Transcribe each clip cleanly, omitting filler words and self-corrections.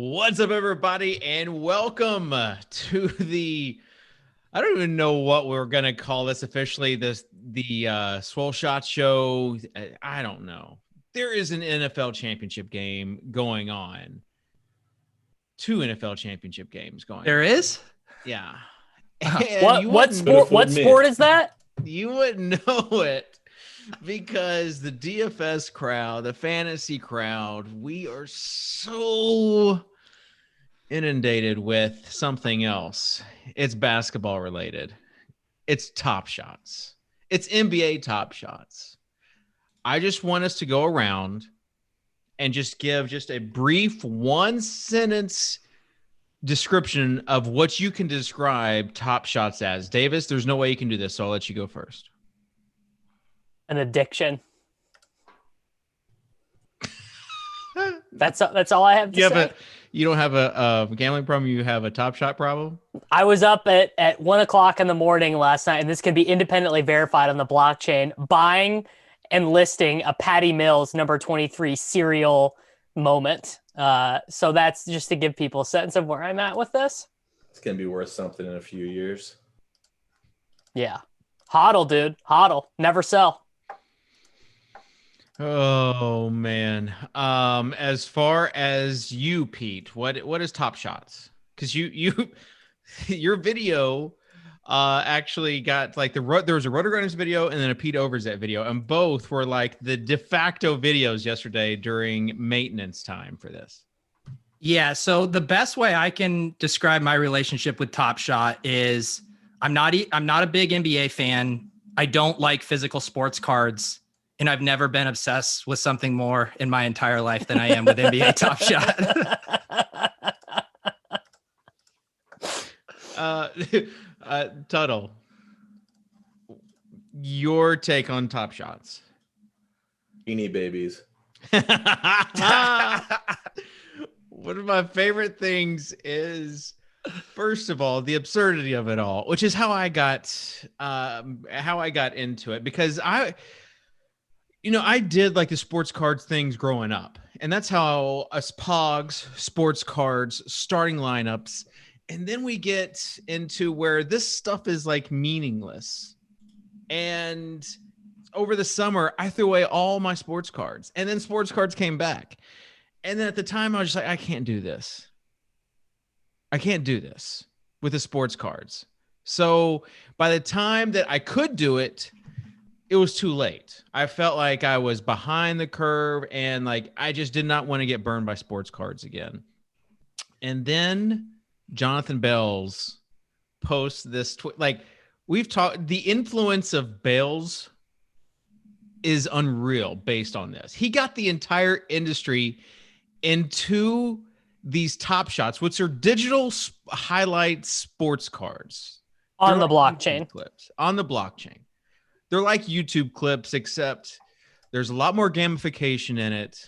What's up, everybody, and welcome to the, I don't even know what we're going to call this officially, the Swole-Shot show. I don't know. There is an NFL championship game going on. 2 NFL championship games going There on. is? Yeah. What sport is that? You wouldn't know it because the DFS crowd, the fantasy crowd, we are so inundated with something else. It's basketball related. It's Top Shots. It's NBA Top Shots. I just want us to go around and just give just a brief 1-sentence description of what you can describe Top Shots as. Davis, there's no way you can do this, so I'll let you go first. An addiction. That's all I have to say. You don't have a gambling problem. You have a Top Shot problem. I was up at 1:00 in the morning last night, and this can be independently verified on the blockchain, buying and listing a Patty Mills number 23 serial moment. So that's just to give people a sense of where I'm at with this. It's going to be worth something in a few years. Yeah. HODL, dude. HODL. Never sell. Oh man. As far as you, Pete, what is Top Shots? Because you your video actually got like there was a RotoGrinders video and then a Pete Overzet video, and both were like the de facto videos yesterday during maintenance time for this. Yeah. So the best way I can describe my relationship with Top Shot is I'm not a big NBA fan. I don't like physical sports cards. And I've never been obsessed with something more in my entire life than I am with NBA Top Shot. Tuttle, your take on Top Shots? Beanie Babies. One of my favorite things is, first of all, the absurdity of it all, which is how I got into it, because I did like the sports cards things growing up, and that's how us pogs, sports cards, starting lineups. And then we get into where this stuff is like meaningless. And over the summer, I threw away all my sports cards, and then sports cards came back. And then at the time I was just like, I can't do this. I can't do this with the sports cards. So by the time that I could do it, it was too late. I felt like I was behind the curve, and like I just did not want to get burned by sports cards again. And then Jonathan Bales posts this like we've talked, the influence of Bales is unreal based on this. He got the entire industry into these Top Shots, which are digital highlight sports cards On the blockchain. clips on the blockchain. They're like YouTube clips, except there's a lot more gamification in it.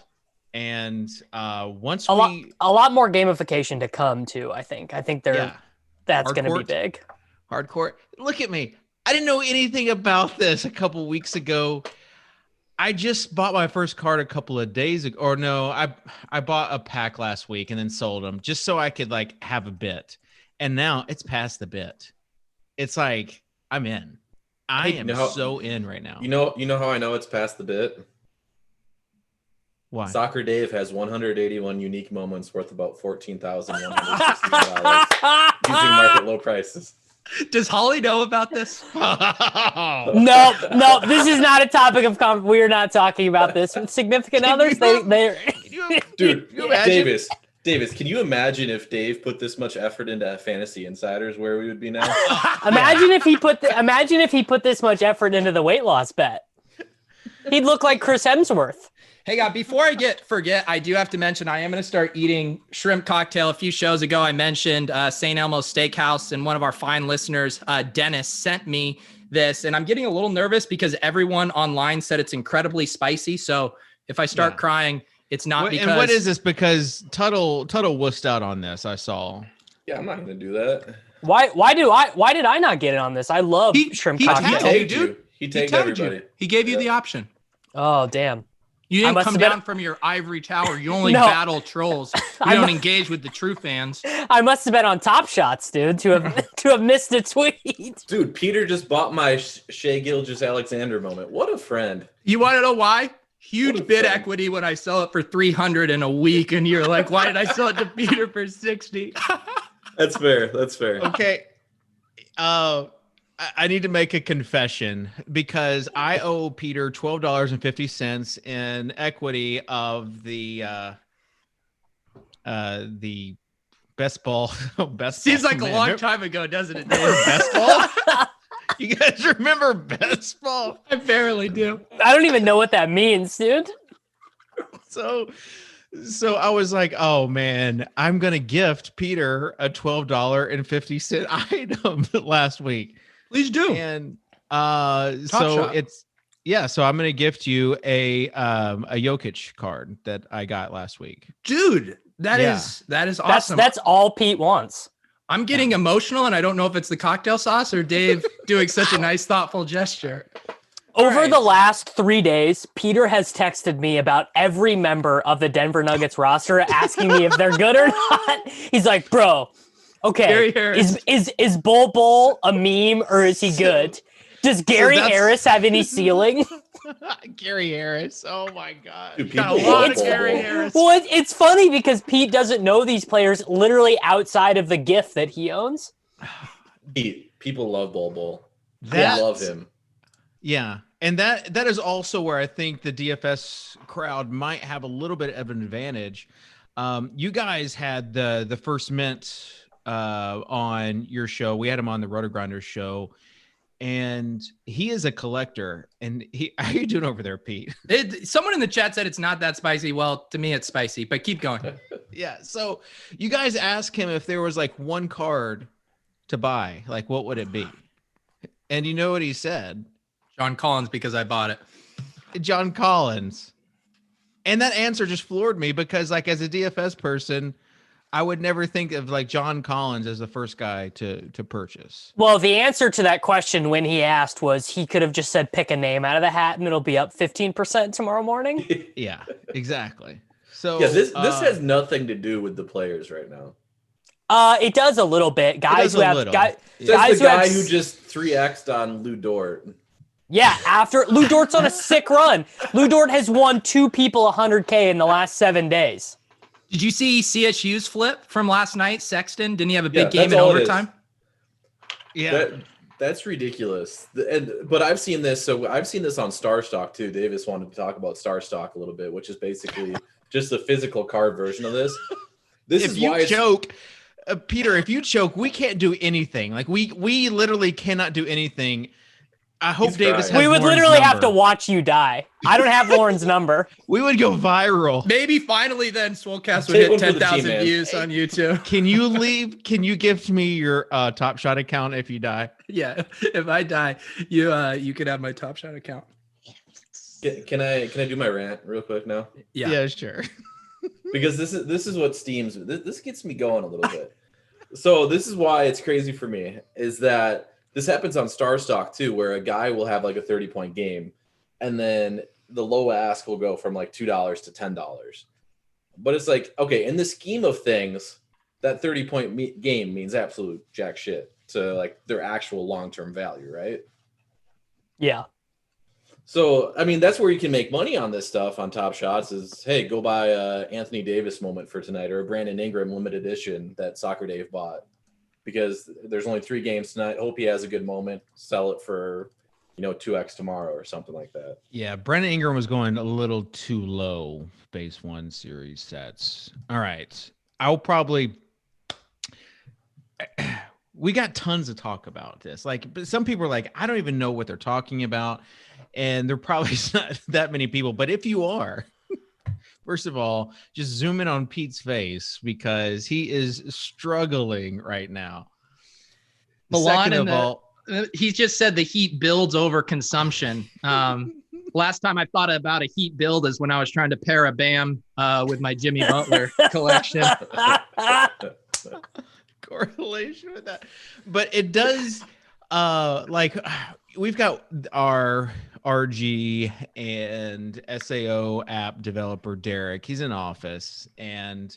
And a lot more gamification to come too, I think. That's Hardcore. going to be big. Hardcore. Look at me. I didn't know anything about this a couple weeks ago. I just bought my first card a couple of days ago. Or no, I bought a pack last week and then sold them just so I could like have a bit. And now it's past the bit. It's like I'm in. I am so in right now. You know how I know it's past the bit? Why? Soccer Dave has 181 unique moments worth about $14,160 using market low prices. Does Holly know about this? No, this is not a topic of conversation. We are not talking about this. Significant others, they're Dude, Davis, can you imagine if Dave put this much effort into Fantasy Insiders, where we would be now? Imagine if he put this much effort into the weight loss bet. He'd look like Chris Hemsworth. Hey, God, before I forget, I do have to mention I am going to start eating shrimp cocktail. A few shows ago, I mentioned St. Elmo's Steakhouse, and one of our fine listeners, Dennis, sent me this. And I'm getting a little nervous because everyone online said it's incredibly spicy. So if I start crying, it's not because... And what is this? Because Tuttle wussed out on this, I saw. Yeah, I'm not going to do that. Why did I not get it on this? I love shrimp cocktail. He tagged everybody. He gave you the option. Oh, damn. You didn't come down from your ivory tower. You only battle trolls. You don't engage with the true fans. I must have been on Top Shots, dude, to have missed a tweet. Dude, Peter just bought my Shea Gilgeous-Alexander moment. What a friend. You want to know why? Huge bid equity when I sell it for 300 in a week, and you're like, why did I sell it to Peter for 60? That's fair. That's fair. Okay. I need to make a confession because I owe Peter $12.50 in equity of the best ball. Seems like a long time ago, doesn't it, Dave? Best ball? You guys remember best ball? I barely do. I don't even know what that means, dude. So I was like, oh man, I'm gonna gift Peter a $12.50 item last week. Please do. And so I'm gonna gift you a Jokic card that I got last week. Dude, that is awesome. That's all Pete wants. I'm getting emotional, and I don't know if it's the cocktail sauce or Dave doing such a nice, thoughtful gesture. Over the last 3 days, Peter has texted me about every member of the Denver Nuggets roster, asking me if they're good or not. He's like, bro, okay, is Bull a meme or is he good? Does Gary Harris have any ceiling? Gary Harris. Oh my God. Dude, got a lot of Gary Harris. Well, it's funny because Pete doesn't know these players literally outside of the gift that he owns. Pete, people love Bull. They love him. Yeah. And that is also where I think the DFS crowd might have a little bit of an advantage. You guys had the first mint on your show. We had him on the RotoGrinders show. And he is a collector. And how are you doing over there, Pete? Someone in the chat said it's not that spicy. Well, to me, it's spicy, but keep going. Yeah. So you guys asked him if there was like one card to buy, like what would it be? And you know what he said? John Collins, because I bought it. John Collins. And that answer just floored me because like as a DFS person, I would never think of like John Collins as the first guy to purchase. Well, the answer to that question when he asked was he could have just said pick a name out of the hat and it'll be up 15% tomorrow morning. Yeah, exactly. So yeah, this has nothing to do with the players right now. It does a little bit. Guys who have guys who just 3x'd on Lou Dort. Yeah, after Lou Dort's on a sick run. Lou Dort has won 2 people $100K in the last 7 days. Did you see CSU's flip from last night? Sexton, didn't he have a big game in overtime? Yeah, that's ridiculous. But I've seen this. So I've seen this on Star Stock too. Davis wanted to talk about Star Stock a little bit, which is basically just the physical card version of this. If you choke, Peter, if you choke, we can't do anything. Like we literally cannot do anything. I hope Davis has We would Lauren's literally number. have to watch you die. I don't have Lauren's number. We would go viral. Maybe finally then Swolecast would hit 10,000 views on YouTube. Can you leave? Can you gift me your Top Shot account if you die? Yeah, if I die, you could have my Top Shot account. Can I do my rant real quick now? Yeah, sure. Because this is what steams. This gets me going a little bit. So this is why it's crazy for me is that this happens on Star Stock too, where a guy will have like a 30-point game, and then the low ask will go from like $2 to $10. But it's like, okay, in the scheme of things, that 30-point game means absolute jack shit to like their actual long-term value, right? Yeah. So, I mean, that's where you can make money on this stuff on Top Shots is, hey, go buy a Anthony Davis moment for tonight or a Brandon Ingram limited edition that Soccer Dave bought. Because there's only 3 games tonight. Hope he has a good moment. Sell it for, 2x tomorrow or something like that. Yeah, Brandon Ingram was going a little too low base 1 series sets. All right. I'll probably we got tons to talk about this. Like, but some people are like, I don't even know what they're talking about. And there probably is not that many people. But if you are, first of all, just zoom in on Pete's face because he is struggling right now. Second of all, he just said the Heat builds over consumption. Last time I thought about a Heat build is when I was trying to pair a Bam with my Jimmy Butler collection. Correlation with that. But it does, we've got our RG and SAO app developer Derek. He's in office, and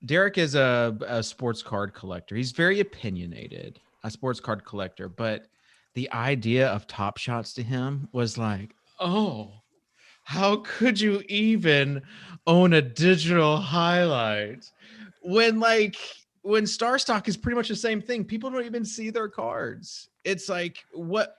Derek is a sports card collector. He's very opinionated, a sports card collector, but the idea of Top Shots to him was like, oh, how could you even own a digital highlight when Star Stock is pretty much the same thing? People don't even see their cards. It's like, what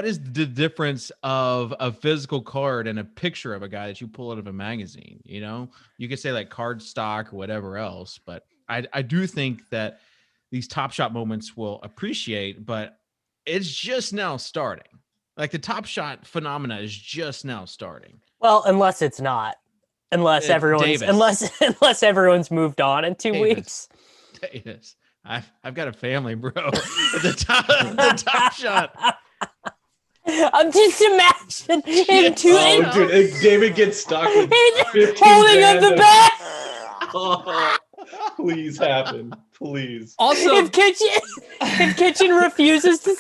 is the difference of a physical card and a picture of a guy that you pull out of a magazine? You know, you could say like card stock or whatever else, but I do think that these Top Shot moments will appreciate, but it's just now starting. Like the Top Shot phenomena is just now starting. Well, unless it's not, unless everyone's moved on in 2 weeks. Davis, I've got a family, bro. the top Shot. I'm just imagining him dude, David gets stuck with holding up the bag. Oh, please happen, please. Also, if Kitchen refuses to.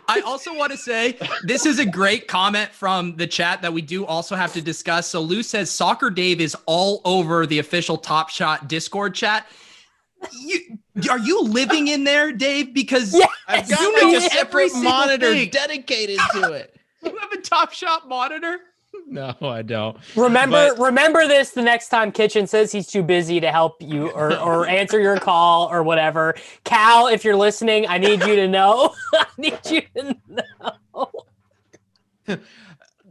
I also want to say this is a great comment from the chat that we do also have to discuss. So Lou says Soccer Dave is all over the official Top Shot Discord chat. Are you living in there, Dave? Because yes, I've got like a separate monitor dedicated to it. You have a Top Shot monitor? No, I don't. Remember this the next time Kitchen says he's too busy to help you or answer your call or whatever. Cal, if you're listening, I need you to know. I need you to know.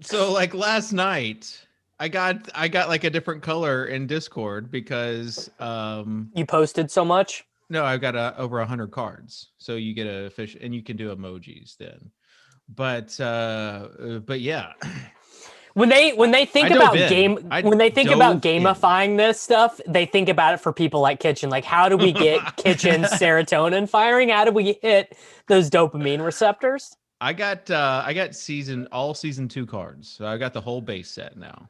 So like last night, I got like a different color in Discord because you posted so much. No, I've got over 100 cards, so you get a fish and you can do emojis then. But yeah. When they think about gamifying this stuff, they think about it for people like Kitchen. Like, how do we get Kitchen's serotonin firing? How do we hit those dopamine receptors? I got season 2 cards, so I got the whole base set now.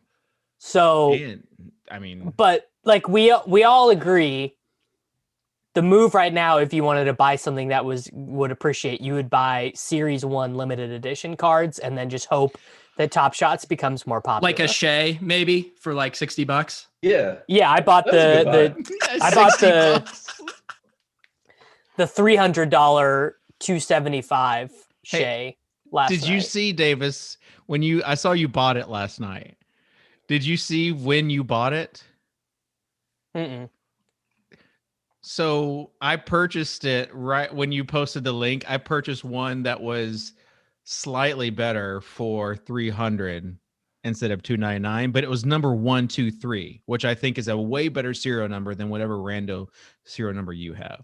So, and, I mean, but like we all agree, the move right now, if you wanted to buy something that would appreciate, you would buy Series 1 limited edition cards and then just hope that Top Shots becomes more popular. Like a Shea, maybe for like $60. Yeah. Yeah, I bought the $300 $275 Shea last night. Did you see, Davis, I saw you bought it last night? Did you see when you bought it? Mm-mm. So I purchased it right when you posted the link. I purchased one that was slightly better for $300 instead of $299, but it was number 123, which I think is a way better serial number than whatever rando serial number you have.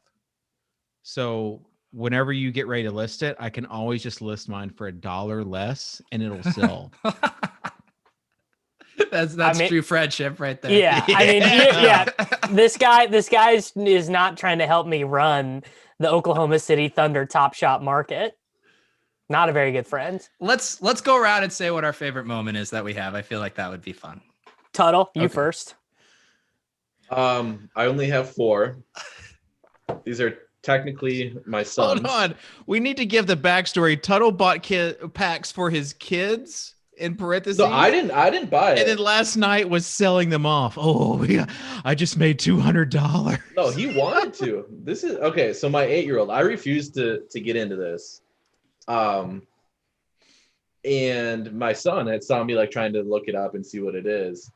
So whenever you get ready to list it, I can always just list mine for $1 less and it'll sell. That's true friendship right there. Yeah, I mean, yeah. This guy is not trying to help me run the Oklahoma City Thunder Top Shot market. Not a very good friend. Let's go around and say what our favorite moment is that we have. I feel like that would be fun. Tuttle, you first. I only have 4. These are technically my sons. Hold on. We need to give the backstory. Tuttle bought packs for his kids in parentheses. No, I didn't buy it. And then last night was selling them off. Oh, I just made $200. No, he wanted to. This is okay. So my 8-year-old, I refused to get into this. And my son had saw me like trying to look it up and see what it is.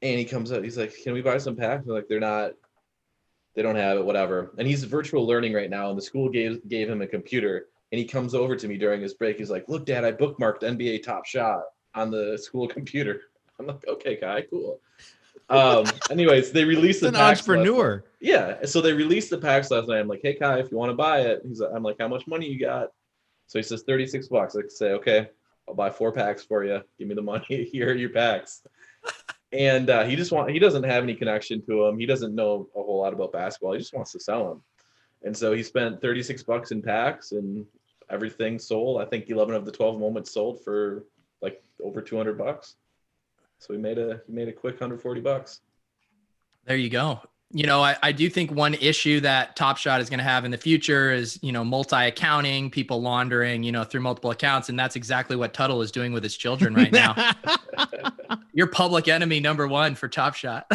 And he comes up, he's like, "Can we buy some packs?" We're like, they don't have it, whatever. And he's virtual learning right now, and the school gave him a computer. And he comes over to me during his break. He's like, "Look, Dad, I bookmarked NBA Top Shot on the school computer." I'm like, "Okay, Kai, cool." Anyways, they released the packs. An entrepreneur. Yeah. So they released the packs last night. I'm like, "Hey, Kai, if you want to buy it," I'm like, "How much money you got?" So he says $36. I can say, "Okay, I'll buy 4 packs for you. Give me the money. Here are your packs." And he doesn't have any connection to them. He doesn't know a whole lot about basketball. He just wants to sell them. And so he spent $36 in packs and everything sold. I think 11 of the 12 moments sold for like over $200. So he made a quick $140. There you go. I do think one issue that Top Shot is going to have in the future is, multi-accounting, people laundering, through multiple accounts. And that's exactly what Tuttle is doing with his children right now. You're public enemy number one for Top Shot.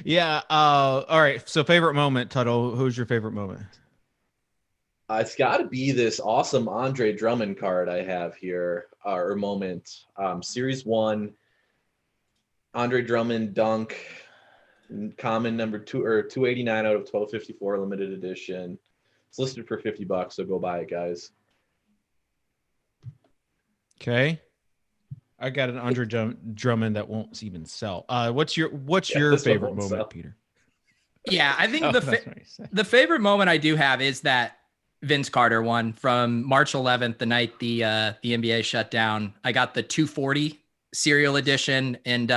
Yeah. All right. So favorite moment, Tuttle. Who's your favorite moment? It's got to be this awesome Andre Drummond card I have here, or moment. Series 1, Andre Drummond dunk. Common number 289 out of 1254 limited edition. It's listed for $50, so go buy it, guys. Okay, I got an Andre Drummond that won't even sell. What's your favorite moment, Peter? Yeah, I think the favorite moment I do have is that Vince Carter one from March 11th, the night the NBA shut down. I got the 240 serial edition, and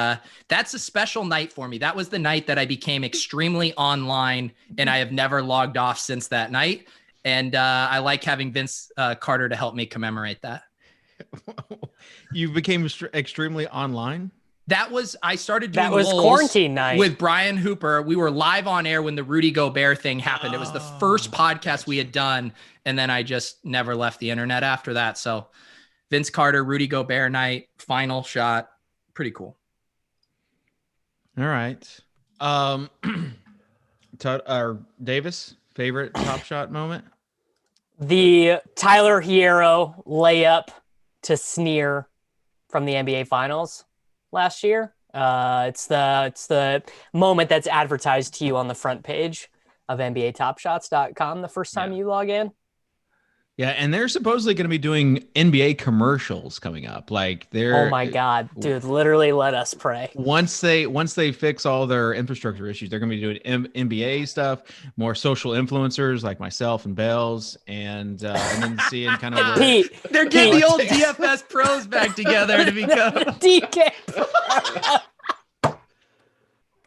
that's a special night for me. That was the night that I became extremely online, and I have never logged off since that night. And I like having Vince Carter to help me commemorate that. You became extremely online? I started doing that was quarantine night with Brian Hooper. We were live on air when the Rudy Gobert thing happened. It was the first podcast we had done, and then I just never left the internet after that. So Vince Carter, Rudy Gobert night, final shot. Pretty cool. All right. Davis, favorite Top Shot moment? The Tyler Hierro layup to sneer from the NBA Finals last year. It's the moment that's advertised to you on the front page of NBATopShots.com the first time you log in. Yeah, and they're supposedly going to be doing NBA commercials coming up. Like they're oh my god, dude! Literally, let us pray. Once they fix all their infrastructure issues, they're going to be doing NBA stuff, more social influencers like myself and Bells, and then seeing kind of Pete. They're getting the old DFS pros back together to become DK.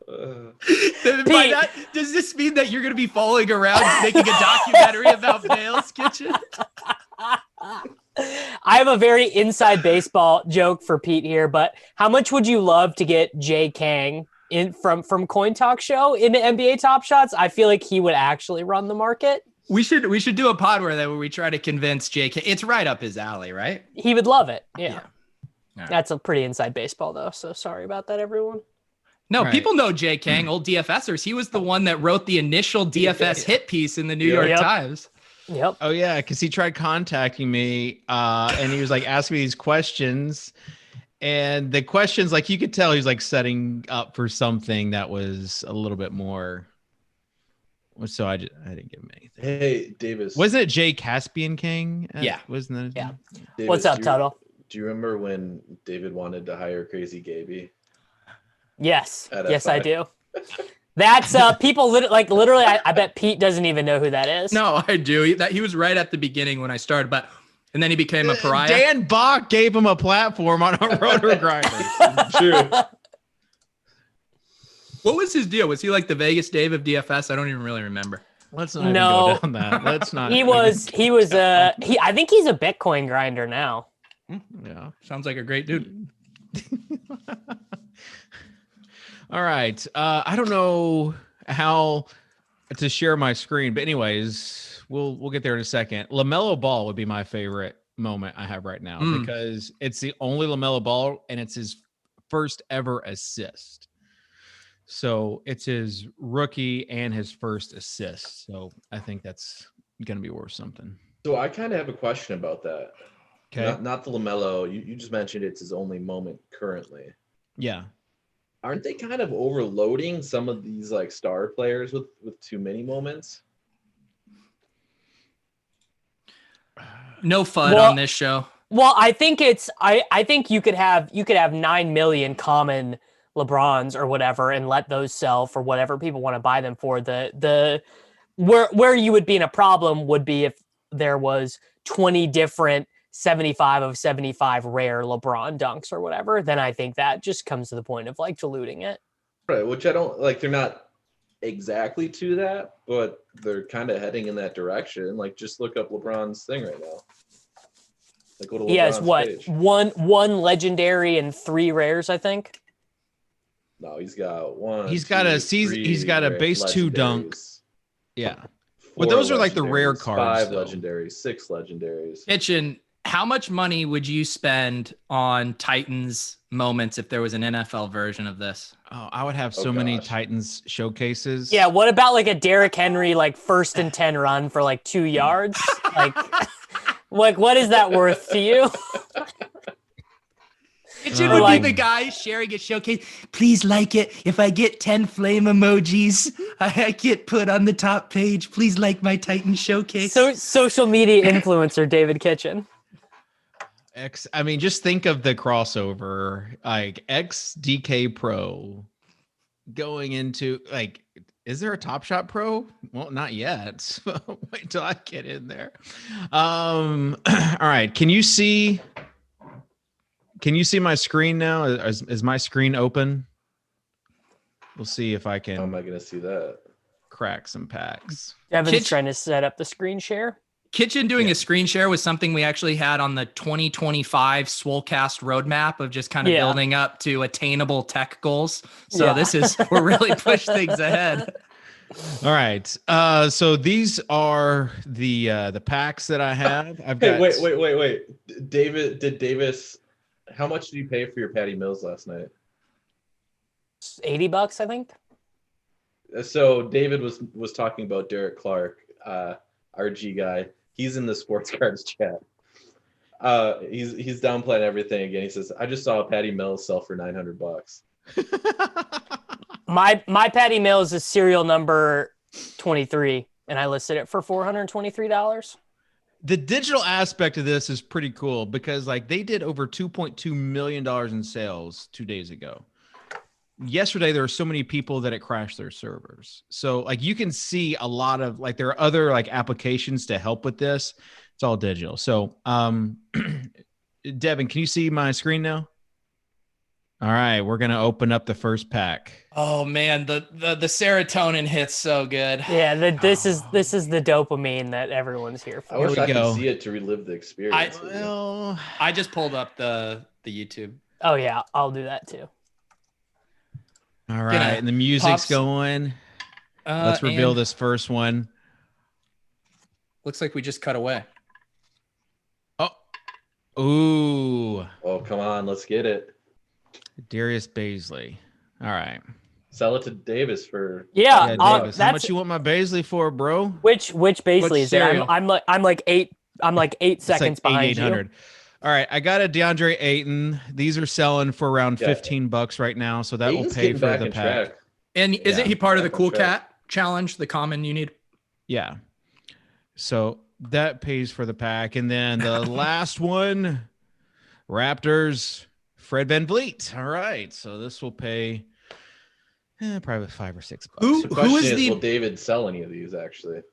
By that, does this mean that you're going to be following around making a documentary about Bale's Kitchen? I have a very inside baseball joke for Pete here, but how much would you love to get Jay Kang in from Coin Talk Show into NBA Top Shots? I feel like he would actually run the market. We should do a pod where we try to convince Jay Kang. It's right up his alley, right? He would love it. Yeah. Right. That's a pretty inside baseball though. So sorry about that, everyone. No, right. People know Jay Kang, old DFSers. He was the one that wrote the initial DFS hit piece in the New York Times. Yep. Oh yeah, because he tried contacting me, and he was like asking me these questions, and the questions, like you could tell, he was like setting up for something that was a little bit more. So I didn't give him anything. Hey, Davis, wasn't it Jay Caspian King? Yeah, wasn't that? Yeah. Davis, What's up, Tuttle? Do you remember when David wanted to hire Crazy Gaby? Yes. At Yes, F5. I do. That's people literally. I bet Pete doesn't even know who that is. No, I do. He was right at the beginning when I started, and then he became a pariah. Dan Bach gave him a platform on a RotoGrinders. True. What was his deal? Was he like the Vegas Dave of DFS? I don't even really remember. Let's not even go down that. Let's not. He I think he's a Bitcoin grinder now. Yeah. Sounds like a great dude. All right. I don't know how to share my screen, but anyways, we'll get there in a second. LaMelo Ball would be my favorite moment I have right now because it's the only LaMelo Ball and it's his first ever assist. So it's his rookie and his first assist. So I think that's going to be worth something. So I kind of have a question about that. Okay. Not the LaMelo. You just mentioned it's his only moment currently. Yeah. Aren't they kind of overloading some of these like star players with too many moments? No FUD on this show. Well, I think I think you could have 9 million common LeBrons or whatever and let those sell for whatever people want to buy them for. The where you would be in a problem would be if there was 20 different 75 of 75 rare LeBron dunks or whatever. Then I think that just comes to the point of like diluting it. Right, which I don't like. They're not exactly to that, but they're kind of heading in that direction. Like, just look up LeBron's thing right now. Like, go to LeBron's he has what page. one legendary and 3 rares, I think. No, he's got one. He's got a season. He's got a base 2 dunk. Yeah. But those are like the rare cards. 5 legendaries, 6 legendaries. Kitchen, how much money would you spend on Titans moments if there was an NFL version of this? Oh, I would have so many Titans showcases. Yeah, what about like a Derrick Henry like 1st and 10 run for like 2 yards? like what is that worth to you? Kitchen would be the guy sharing a showcase. Please like it. If I get 10 flame emojis, I get put on the top page. Please like my Titan showcase. So social media influencer David Kitchen. I mean, just think of the crossover, like XDK Pro going into like, is there a Top Shot Pro? Well, not yet. Wait till I get in there. All right. Can you see my screen now? Is my screen open? We'll see if I can. How am I going to see that? Crack some packs. Devin's trying to set up the screen share. Kitchen doing a screen share was something we actually had on the 2025 Swolecast roadmap of just kind of building up to attainable tech goals. So we're really pushed things ahead. All right. So these are the packs that I have. I've got. Wait. Davis, how much did you pay for your Patty Mills last night? $80, I think. So David was talking about Derek Clark, RG guy. He's in the sports cards chat. He's downplaying everything again. He says, "I just saw a Patty Mills sell for $900." My Patty Mills is serial number 23, and I listed it for $423. The digital aspect of this is pretty cool because like they did over $2.2 million in sales 2 days ago. Yesterday, there were so many people that it crashed their servers. So like you can see a lot of like, there are other like applications to help with this. It's all digital. So Devin, can you see my screen now? All right. We're going to open up the first pack. Oh man. The serotonin hits so good. Yeah. This is the dopamine that everyone's here for. I wish I could see it to relive the experience. I just pulled up the YouTube. Oh yeah. I'll do that too. All right, and the music's going. Let's reveal this first one. Looks like we just cut away. Oh, ooh. Oh, come on, let's get it. Darius Baisley. All right. Sell it to Davis for. Yeah, Davis. How much you want my Baisley for, bro? Which Baisley is it? I'm like 8 seconds behind you. All right, I got a DeAndre Ayton. These are selling for around $15 right now, so that will pay for the pack. And isn't he part of the Cool Cat challenge, the common you need? Yeah. So that pays for the pack. And then the last one, Raptors, Fred VanVleet. All right, so this will pay probably $5 or $6. Will David sell any of these actually?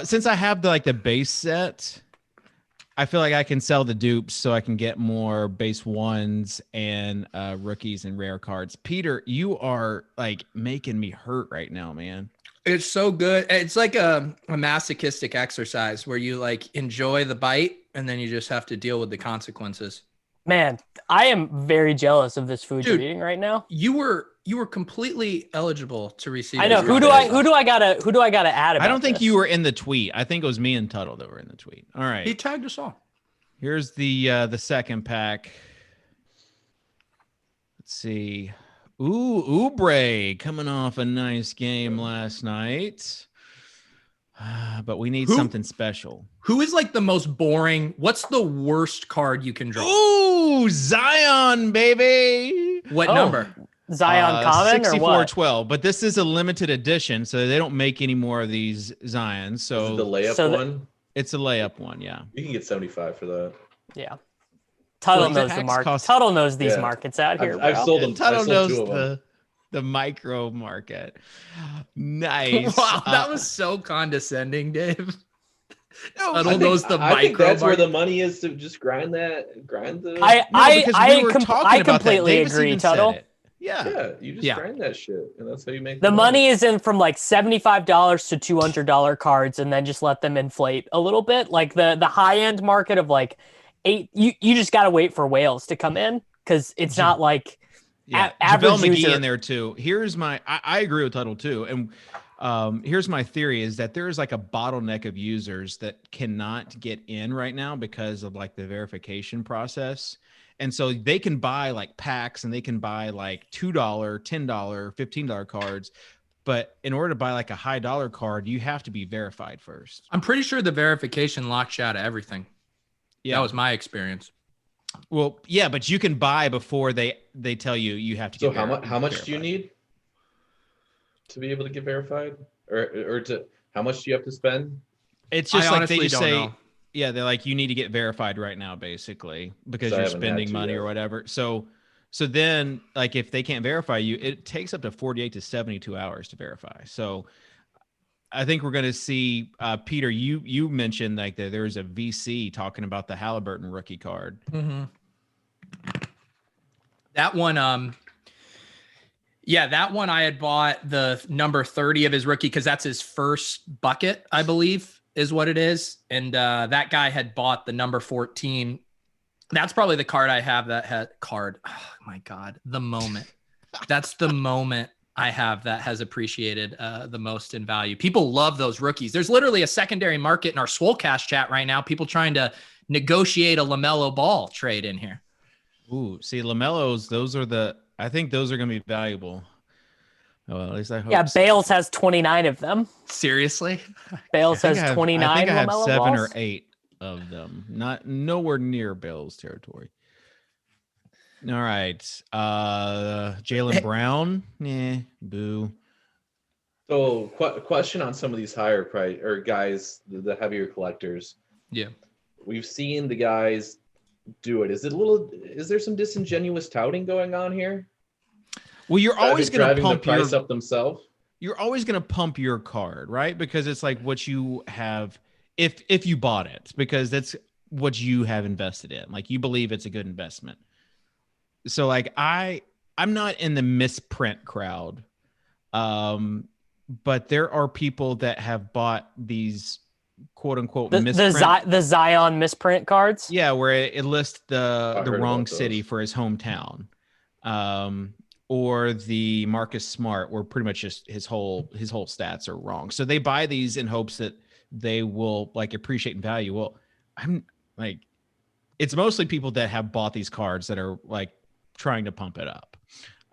Since I have the base set, I feel like I can sell the dupes so I can get more base ones and rookies and rare cards. Peter, you are like making me hurt right now, man. It's so good. It's like a masochistic exercise where you like enjoy the bite and then you just have to deal with the consequences. Man, I am very jealous of this food you're eating right now. You were completely eligible to receive. I know. Who do I gotta add about I don't think this? you were in the tweet. I think it was me and Tuttle that were in the tweet. All right. He tagged us all. Here's the second pack. Let's see. Ooh, Oubre coming off a nice game last night. But we need something special. Who is like the most boring? What's the worst card you can draw? Ooh, Zion, baby. What number? Zion common or what? 64-12, but this is a limited edition, so they don't make any more of these Zions. So the layup one? It's a layup one, yeah. You can get 75 for that. Yeah. Tuttle knows the market. Tuttle knows these markets out here. I've sold them. Tuttle knows the micro market. Nice. Wow, that was so condescending, Dave. Tuttle knows the micro. I think that's where the money is to just grind the. I completely agree, Tuttle. Yeah, you just grind that shit, and that's how you make the money. Is in from like $75 to $200 cards, and then just let them inflate a little bit. Like the high end market of like $8. You just gotta wait for whales to come in because it's not like Yeah, average JaVale McGee user in there too. I agree with Tuttle too. And here's my theory is that there is like a bottleneck of users that cannot get in right now because of like the verification process. And so they can buy like packs and they can buy like $2, $10, $15 cards. But in order to buy like a high dollar card, you have to be verified first. I'm pretty sure the verification locks you out of everything. Yeah. That was my experience. Well, yeah, but you can buy before they tell you have to. So how much do you need to be able to get verified, or how much do you have to spend? It's just like they just don't say, know. yeah, they're like you need to get verified right now, basically, because So I you're haven't had spending to money yet. or whatever. So then, like, if they can't verify you, it takes up to 48 to 72 hours to verify. So I think we're going to see, Peter, you mentioned like there's a VC talking about the Halliburton rookie card. Mm-hmm. That one, that one I had bought the number 30 of his rookie because that's his first bucket, I believe, is what it is. And that guy had bought the number 14. That's probably the card I have that had card. Oh my God, the moment. That's the moment I have that has appreciated the most in value. People love those rookies. There's literally a secondary market in our Swolecast chat right now. People trying to negotiate a LaMelo Ball trade in here. Ooh, see, LaMelo's, I think those are going to be valuable. Well, at least I hope. Yeah, so. Bales has 29 of them. Seriously? Bales has 29 I think I have LaMelo 7 balls. or 8 of them. Nowhere near Bale's territory. All right. Jaylen Brown. Boo. So question on some of these higher price or guys, the heavier collectors. Yeah. We've seen the guys do it. Is there some disingenuous touting going on here? Well, you're always going to driving pump the price up themselves. You're always going to pump your card, right? Because it's like what you have if you bought it, because that's what you have invested in. Like you believe it's a good investment. So like I'm not in the misprint crowd. But there are people that have bought these quote unquote misprint. The Zion misprint cards. Yeah, where it lists the heard wrong about those. city for his hometown. Or the Marcus Smart, where pretty much just his whole stats are wrong. So they buy these in hopes that they will like appreciate in value. Well, I'm like, it's mostly people that have bought these cards that are like trying to pump it up.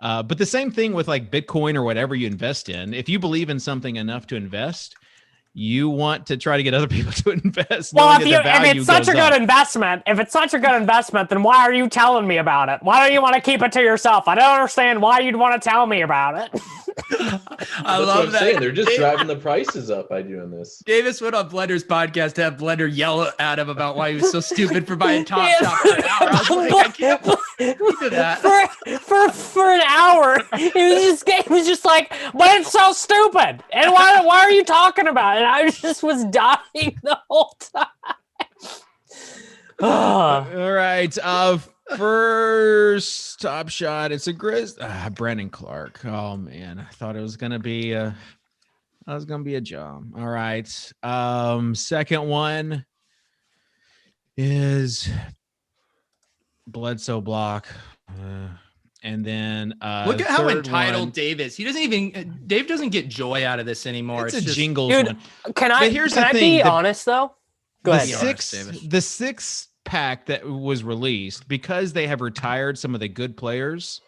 But the same thing with like Bitcoin or whatever you invest in. If you believe in something enough to invest, you want to try to get other people to invest. Well, if it's such a good investment, then why are you telling me about it? Why don't you want to keep it to yourself? I don't understand why you'd want to tell me about it. I love that. Saying. They're just driving the prices up by doing this. Davis went on Blender's podcast to have Blender yell at him about why he was so stupid for buying Top Shot for an hour. I was like, I can't believe you did that. For an hour, it was just like, but it's so stupid. And why are you talking about it? And I just was dying the whole time. All right. First Top Shot. It's a Brandon Clark. Oh man, I thought it was gonna be a job. All right. Second one is Bledsoe block. And then look at how entitled one, Dave is. Dave doesn't get joy out of this anymore. It's just Jingles dude, one. Can I be honest though? Go ahead. The six pack that was released, because they have retired some of the good players.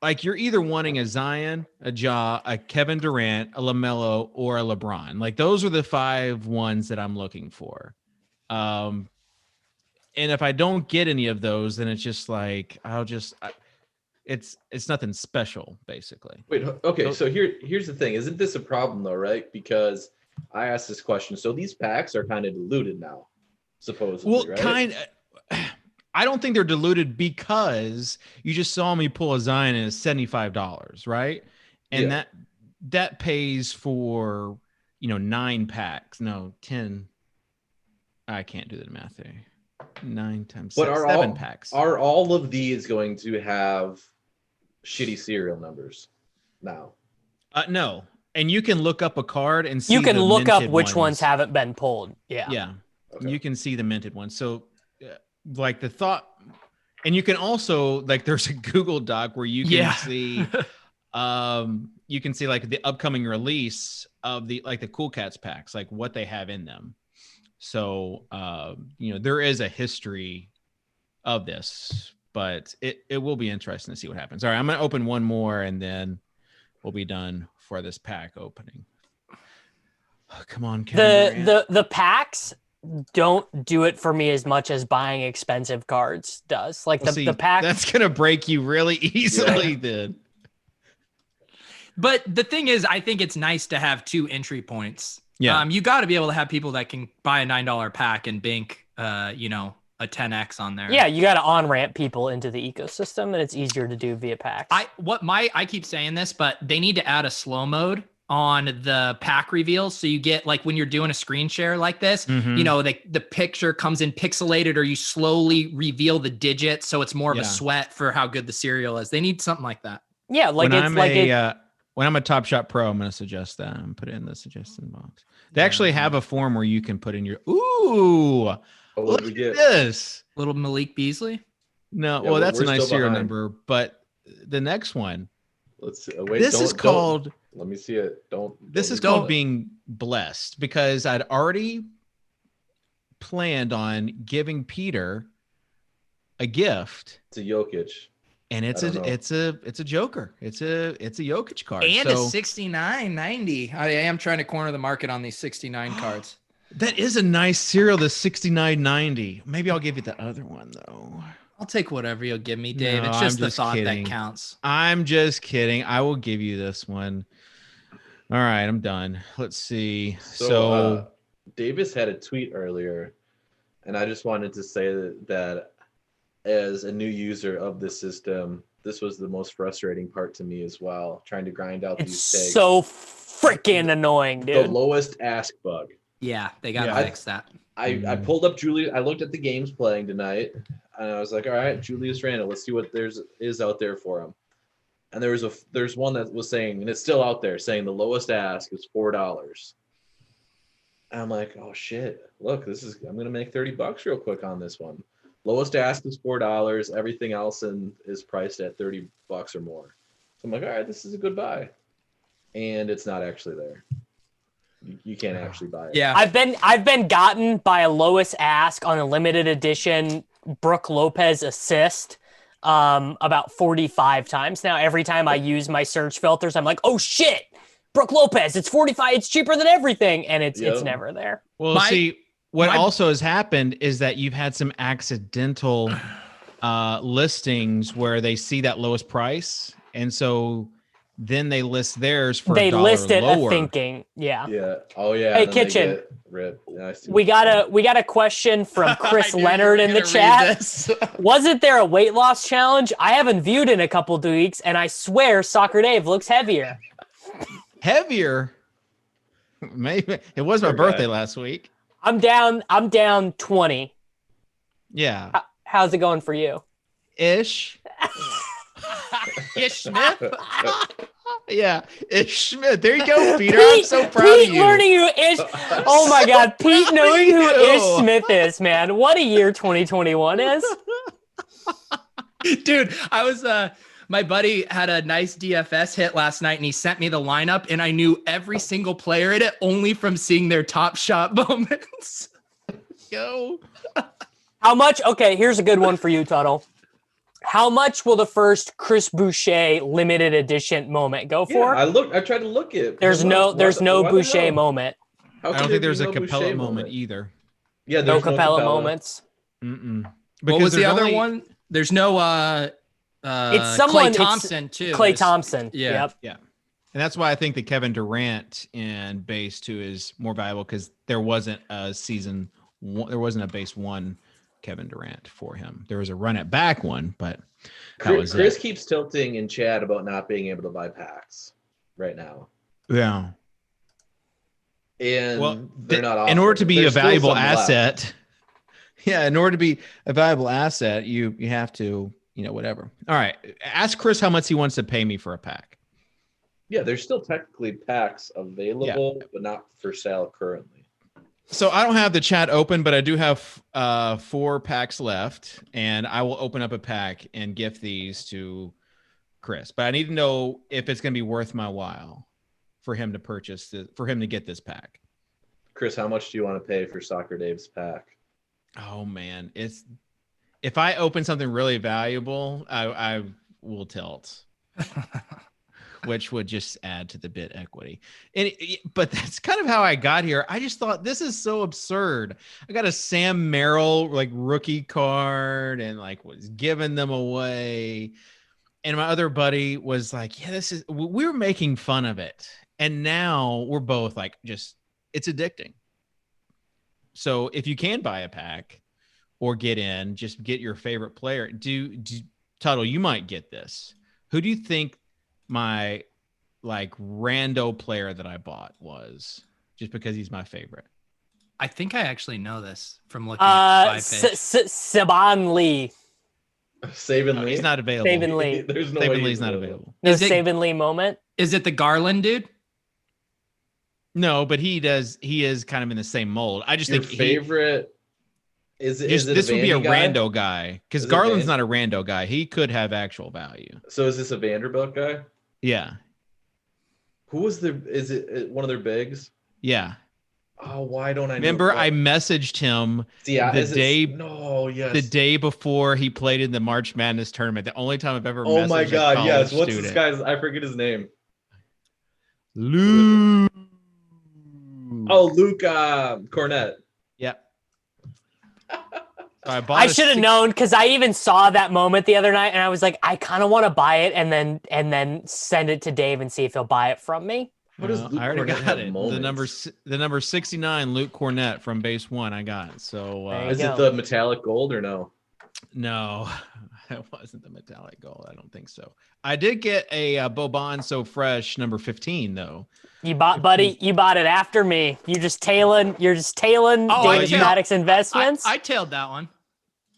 Like you're either wanting a Zion, a Ja, a Kevin Durant, a LaMelo, or a LeBron. Like those are the 5 ones that I'm looking for. And if I don't get any of those, then it's just like it's nothing special, basically. Wait, okay. So here's the thing. Isn't this a problem though, right? Because I asked this question. So these packs are kind of diluted now, supposedly, Well, right? I don't think they're diluted because you just saw me pull a Zion at $75, right? And that pays for 9 packs. No, 10. I can't do the math there. 9 times 7 packs. Are all of these going to have shitty serial numbers now? No. And you can look up a card and see you can the look up minted which ones haven't been pulled. Yeah. Yeah. Okay. You can see the minted ones. So like the thought, And you can also like there's a Google Doc where you can see like the upcoming release of the Cool Cats packs, like what they have in them. So there is a history of this, but it will be interesting to see what happens. All right, I'm gonna open one more and then we'll be done for this pack opening. Oh, come on, Kevin the packs don't do it for me as much as buying expensive cards does. Like the pack that's gonna break you really easily then. But the thing is, I think it's nice to have 2 entry points. Yeah. You got to be able to have people that can buy a $9 pack and bank a 10x on there. Yeah, you got to on-ramp people into the ecosystem, and it's easier to do via packs. I keep saying this, but they need to add a slow mode on the pack reveals. So you get like when you're doing a screen share like this, the picture comes in pixelated or you slowly reveal the digits. So it's more of a sweat for how good the cereal is. They need something like that. Yeah. When I'm a Top Shot Pro, I'm going to suggest that and put it in the suggestion box. They actually have a form where you can put in your, look at this. Little Malik Beasley. No, well, that's a nice serial number, but the next one. Let's see. Wait, this is called. Let me see it. This is called being blessed because I'd already planned on giving Peter a gift. It's a Jokic. And it's a Joker. It's a Jokic card. And a 69.90. I am trying to corner the market on these 69 cards. That is a nice serial, the 69.90. Maybe I'll give you the other one though. I'll take whatever you'll give me, Dave. No, it's just the thought that counts. I'm just kidding. I will give you this one. All right, I'm done. Let's see. So Davis had a tweet earlier, and I just wanted to say that as a new user of the system, this was the most frustrating part to me as well, trying to grind out these tags. So freaking annoying, dude. The lowest ask bug. Yeah, they got to fix that. I pulled up Julius. I looked at the games playing tonight, and I was like, all right, Julius Randle, let's see what is out there for him. And there's one that was saying, and it's still out there, saying the lowest ask is $4. And I'm like, oh shit, look, I'm gonna make $30 real quick on this one. Lowest ask is $4. Everything else is priced at $30 or more. So I'm like, all right, this is a good buy. And it's not actually there. You can't actually buy it. Yeah. I've been gotten by a lowest ask on a limited edition Brooke Lopez assist about 45 times now. Every time I use my search filters, I'm like, oh shit, Brooke Lopez, it's 45, it's cheaper than everything. And it's never there. Well, what also has happened is that you've had some accidental listings where they see that lowest price. And so then they list theirs for they $1 list it lower. Thinking. Yeah. Yeah. Oh yeah. Hey, Kitchen. Yeah, we got a question from Chris Leonard in the chat. Wasn't there a weight loss challenge? I haven't viewed in a couple of weeks, and I swear Soccer Dave looks heavier. Heavier? Maybe it was my birthday last week. I'm down 20. Yeah. How's it going for you? Ish. Ish Smith? Yeah, Ish Smith. There you go, Peter. I'm so proud of you. Pete learning who Ish. Oh my God, Pete knowing who Ish Smith is, man. What a year 2021 is. Dude, I was my buddy had a nice DFS hit last night and he sent me the lineup and I knew every single player in it only from seeing their Top Shot moments. Yo. How much? Okay, here's a good one for you, Tuttle. How much will the first Chris Boucher limited edition moment go for? I tried to look it. There's no Boucher moment. I don't think there's a Capella moment either. Yeah, no Capella moments. Mm-mm. What was the other one? There's no it's someone Klay Thompson too. Klay Thompson. Yeah. Yep. Yeah. And that's why I think the Kevin Durant in base 2 is more valuable because there wasn't a base 1 Kevin Durant for him. There was a run it back one, but Chris keeps tilting in chat about not being able to buy packs right now. Yeah. And they're not in order to be a valuable asset. Yeah, in order to be a valuable asset, you have to, whatever. All right. Ask Chris how much he wants to pay me for a pack. Yeah, there's still technically packs available, but not for sale currently. So I don't have the chat open, but I do have 4 packs left, and I will open up a pack and gift these to Chris. But I need to know if it's going to be worth my while for him to purchase for him to get this pack. Chris, how much do you want to pay for Soccer Dave's pack? Oh man, if I open something really valuable, I will tilt. Which would just add to the bid equity. But that's kind of how I got here. I just thought this is so absurd. I got a Sam Merrill like rookie card and like was giving them away. And my other buddy was like, yeah, we were making fun of it. And now we're both like, it's addicting. So if you can buy a pack or just get your favorite player. Tuttle, you might get this. Who do you think my like rando player that I bought was, just because he's my favorite? I think I actually know this from looking at the Saban Lee. Saban Lee? He's not available. Saban Lee. There's no Saban way Lee's not available. No Saban Lee moment. Is it the Garland dude? No, but he is kind of in the same mold. I just Your think favorite is it this would be a guy? rando guy, because Is it Garland's not a rando guy. He could have actual value. So is this a Vanderbilt guy? Yeah. Who was is it one of their bigs? Yeah. Oh, why don't I remember? know I messaged him the day before he played in the March Madness tournament. The only time I've ever Oh my messaged God, a yes. college What's this student. guy's? I forget his name. Luke. Oh, Luke Cornett. Yep. So I should have known, because I even saw that moment the other night and I was like, I kind of want to buy it and then send it to Dave and see if he'll buy it from me. What does Luke I already Cornett got have it. moments? The number 69, Luke Cornett from base 1. I got it. So Is it the metallic gold or no? No, it wasn't the metallic gold. I don't think so. I did get a Boban So Fresh number 15 though. You bought it after me. You're just tailing Dave Mattek's investments. I tailed that one.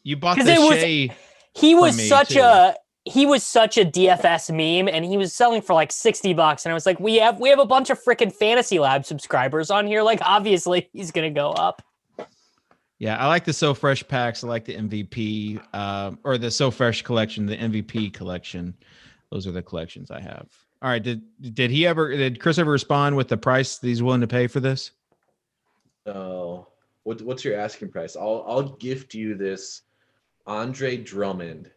You bought the Shea. He was such a DFS meme, and he was selling for like $60. And I was like, we have a bunch of freaking Fantasy Lab subscribers on here. Like, obviously he's gonna go up. Yeah, I like the So Fresh packs. I like the MVP or the So Fresh collection, the MVP collection. Those are the collections I have. All right. Did Chris ever respond with the price that he's willing to pay for this? No. What's your asking price? I'll gift you this Andre Drummond.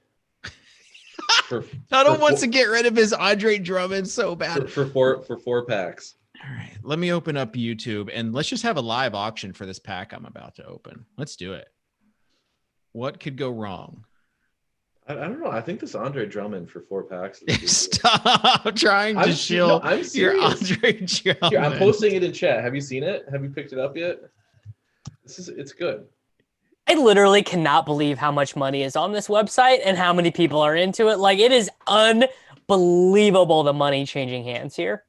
Tuttle wants to get rid of his Andre Drummond so bad. For 4 packs. All right, let me open up YouTube and let's just have a live auction for this pack I'm about to open. Let's do it. What could go wrong? I don't know. I think this Andre Drummond for 4 packs. Stop trying to shield your Andre Drummond. Here, I'm posting it in chat. Have you seen it? Have you picked it up yet? It's good. I literally cannot believe how much money is on this website and how many people are into it. Like, it is unbelievable, the money changing hands here.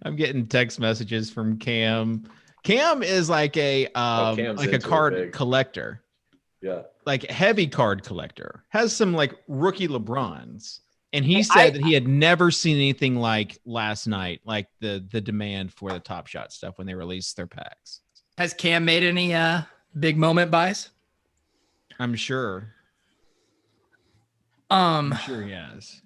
I'm getting text messages from Cam. Cam is like a card collector. Yeah. Like heavy card collector. Has some like rookie LeBrons. And he said that he had never seen anything like last night, like the demand for the Top Shot stuff when they released their packs. Has Cam made any big moment buys? I'm sure. I'm sure he has.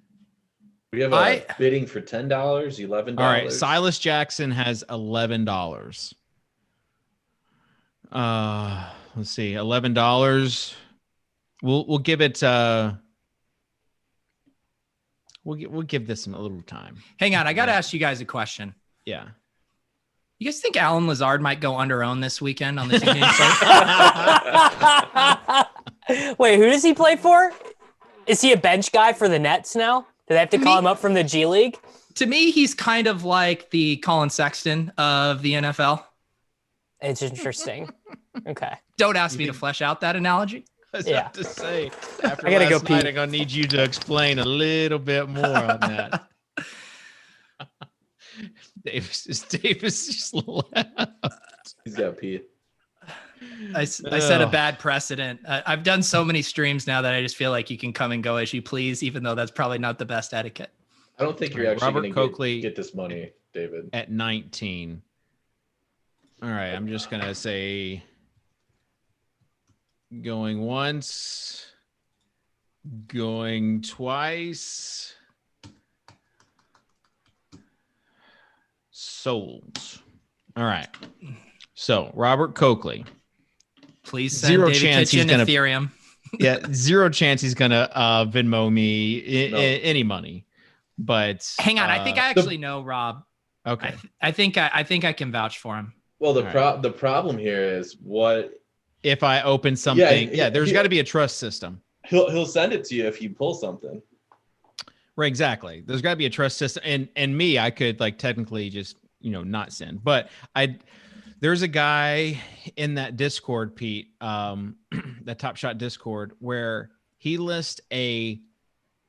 We have a bidding for $10, $11. All right, Silas Jackson has $11. Let's see, $11. We'll give it. We'll give this a little time. Hang on, I got to ask you guys a question. Yeah. You guys think Alan Lazard might go under own this weekend on the team? Wait, who does he play for? Is he a bench guy for the Nets now? Do they have to call him up from the G League? To me, he's kind of like the Colin Sexton of the NFL. It's interesting. Okay. Don't ask me to flesh out that analogy. I was about to say, after I gotta go last night, pee. I'm gonna need you to explain a little bit more on that. Davis just left. He's got pee. I set a bad precedent. I've done so many streams now that I just feel like you can come and go as you please, even though that's probably not the best etiquette. I don't think you're actually Robert going Coakley to get this money, David. at 19. All right, I'm just going to say going once, going twice, sold. All right. So Robert Coakley. Please send Zero David chance he's Kitchen gonna- Ethereum. Yeah, zero chance he's going to Venmo me No. any money. But Hang on, I think I actually know Rob. okay. I think I can vouch for him. Well, All right. the problem here is what If I open something, Yeah, there's he- got to be a trust system. he'll send it to you if you pull something. Right, exactly. There's got to be a trust system, and me, I could like technically just not send, but there's a guy in that Discord, Pete, that Top Shot Discord, where he lists a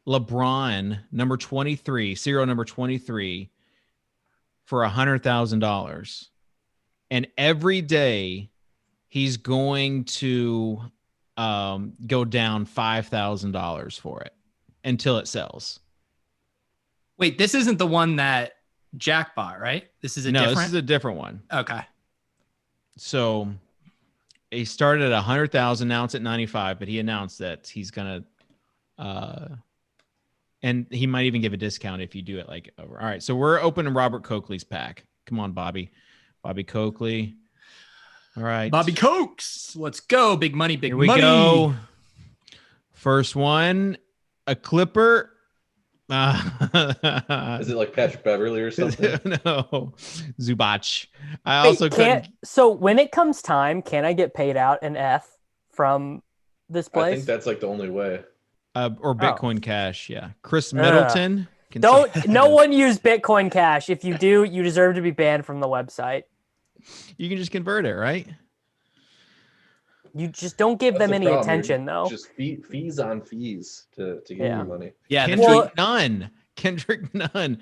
LeBron number 23, serial number 23, for $100,000, and every day he's going to go down $5,000 for it until it sells. Wait, this isn't the one that Jack bought, right? This is a different. This is a different one. Okay. So he started at 100,000. Now it's at 95, but he announced that he's going to, and he might even give a discount if you do it like over. All right. So we're opening Robert Coakley's pack. Come on, Bobby Coakley. All right. Bobby Cokes. Let's go. Big money, big Here we money. go. First one, a Clipper. Is it like Patrick Beverly or something? No, Zubac. I Wait, also couldn't. So when it comes time, can I get paid out an F from this I place? think that's like the only way. Or Bitcoin Cash. Yeah. Chris Middleton. can Don't. say- No one use Bitcoin Cash. If you do, you deserve to be banned from the website. You can just convert it, right? You just don't give That's them the any problem. attention, though. Just fees on fees to get Yeah. your money. Yeah. Kendrick Nunn,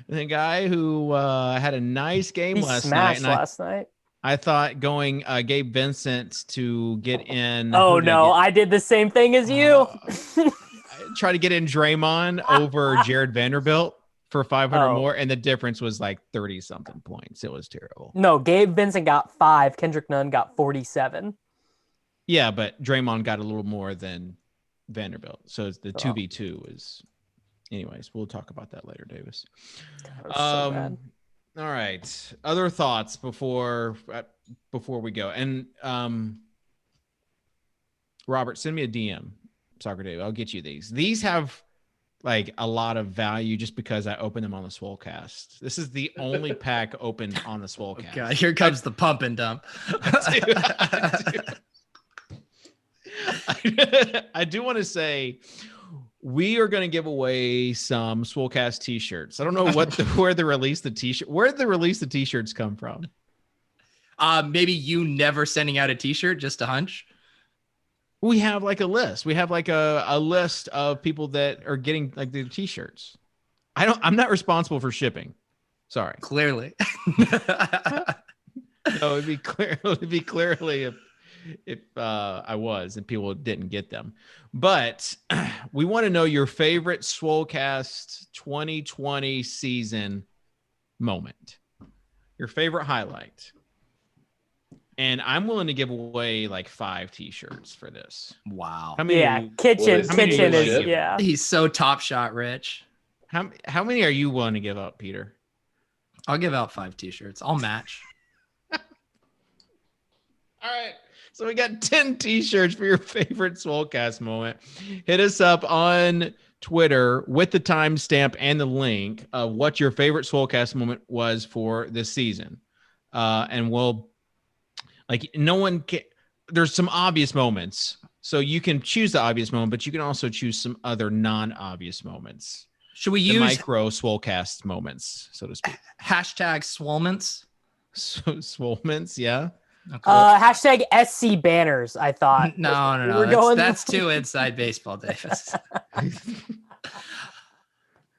the guy who had a nice game He last night. smashed And last night. I thought going Gabe Vincent to get in. Oh who did I no, get? I did the same thing as you. I tried to get in Draymond over Jared Vanderbilt for 500 Oh. more, and the difference was like 30 something points. It was terrible. No, Gabe Vincent got 5. Kendrick Nunn got 47. Yeah, but Draymond got a little more than Vanderbilt. So the 2v2 is. Anyways, we'll talk about that later, Davis. That was so bad. All right. Other thoughts before we go. And Robert, send me a DM, Soccer Dave. I'll get you these. These have like a lot of value just because I opened them on the Swolecast. This is the only pack opened on the Swolecast. God, here comes the pump and dump. I do want to say we are going to give away some Swolecast t-shirts. I don't know where the release the t-shirts come from. Maybe you never sending out a t-shirt, just a hunch. We have like a list. We have like a list of people that are getting like the t-shirts. I'm not responsible for shipping. Sorry. Clearly. No, it'd be clearly if I was and people didn't get them. But we want to know your favorite Swolecast 2020 season moment. Your favorite highlight. And I'm willing to give away like 5 t-shirts for this. Wow. How many? Yeah, kitchen how many is ship? yeah. He's so top shot rich. How many are you willing to give up, Peter? I'll give out 5 t-shirts. I'll match. All right. So we got 10 t-shirts for your favorite Swolecast moment. Hit us up on Twitter with the timestamp and the link of what your favorite Swolecast moment was for this season. And we'll there's some obvious moments. So you can choose the obvious moment, but you can also choose some other non-obvious moments. Should we The use micro Swolecast moments, so to speak. hashtag Swolments? Swolements, yeah. Okay. Hashtag SC banners, I thought. No. We're going- That's too inside baseball, Davis.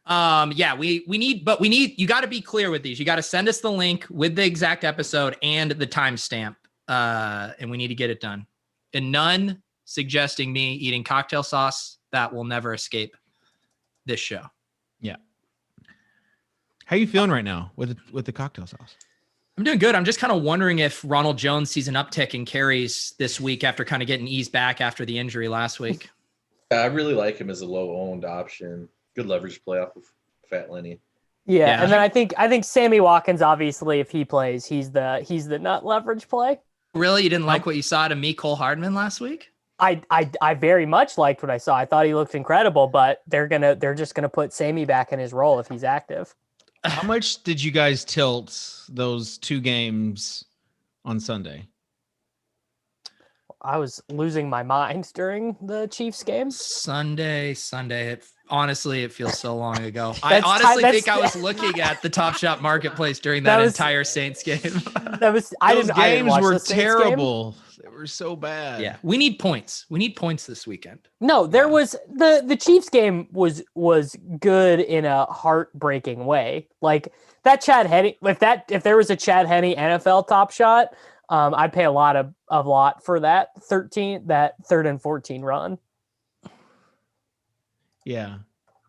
We need, you got to be clear with these. You got to send us the link with the exact episode and the timestamp. And we need to get it done. And none suggesting me eating cocktail sauce. That will never escape this show. Yeah. How you feeling right now with the cocktail sauce? I'm doing good. I'm just kind of wondering if Ronald Jones sees an uptick in carries this week after kind of getting eased back after the injury last week. I really like him as a low-owned option. Good leverage play off of Fat Lenny. Yeah, and then I think Sammy Watkins, obviously, if he plays, he's the nut leverage play. Really, you didn't like what you saw to me, Cole Hardman last week? I very much liked what I saw. I thought he looked incredible, but they're just gonna put Sammy back in his role if he's active. How much did you guys tilt those 2 games on Sunday? I was losing my mind during the Chiefs game. Sunday. Honestly, it feels so long ago. I honestly think I was looking at the Top Shot Marketplace during that entire Saints game. Those games were terrible. They were so bad. Yeah, we need points. We need points this weekend. No, there was the Chiefs game was good in a heartbreaking way. Like that Chad Henne, if there was a Chad Henne NFL Top Shot, I'd pay a lot for that 3rd and 14 run. Yeah.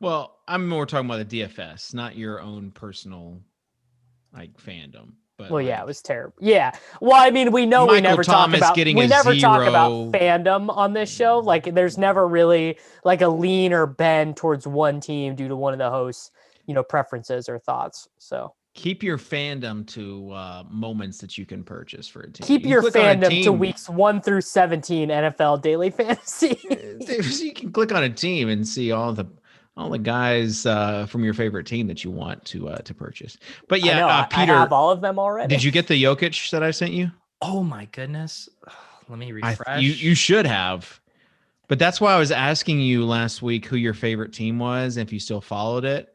Well, I'm more talking about the DFS, not your own personal fandom. But yeah, it was terrible. Yeah. Well, I mean, we know we never talk about fandom on this show. Like there's never really like a lean or bend towards one team due to one of the hosts, preferences or thoughts. So keep your fandom to moments that you can purchase for a team. Keep your fandom to weeks 1 through 17 NFL Daily Fantasy. You can click on a team and see all the guys from your favorite team that you want to purchase. But yeah, Peter, I have all of them already. Did you get the Jokic that I sent you? Oh my goodness! Let me refresh. You should have. But that's why I was asking you last week who your favorite team was, and if you still followed it.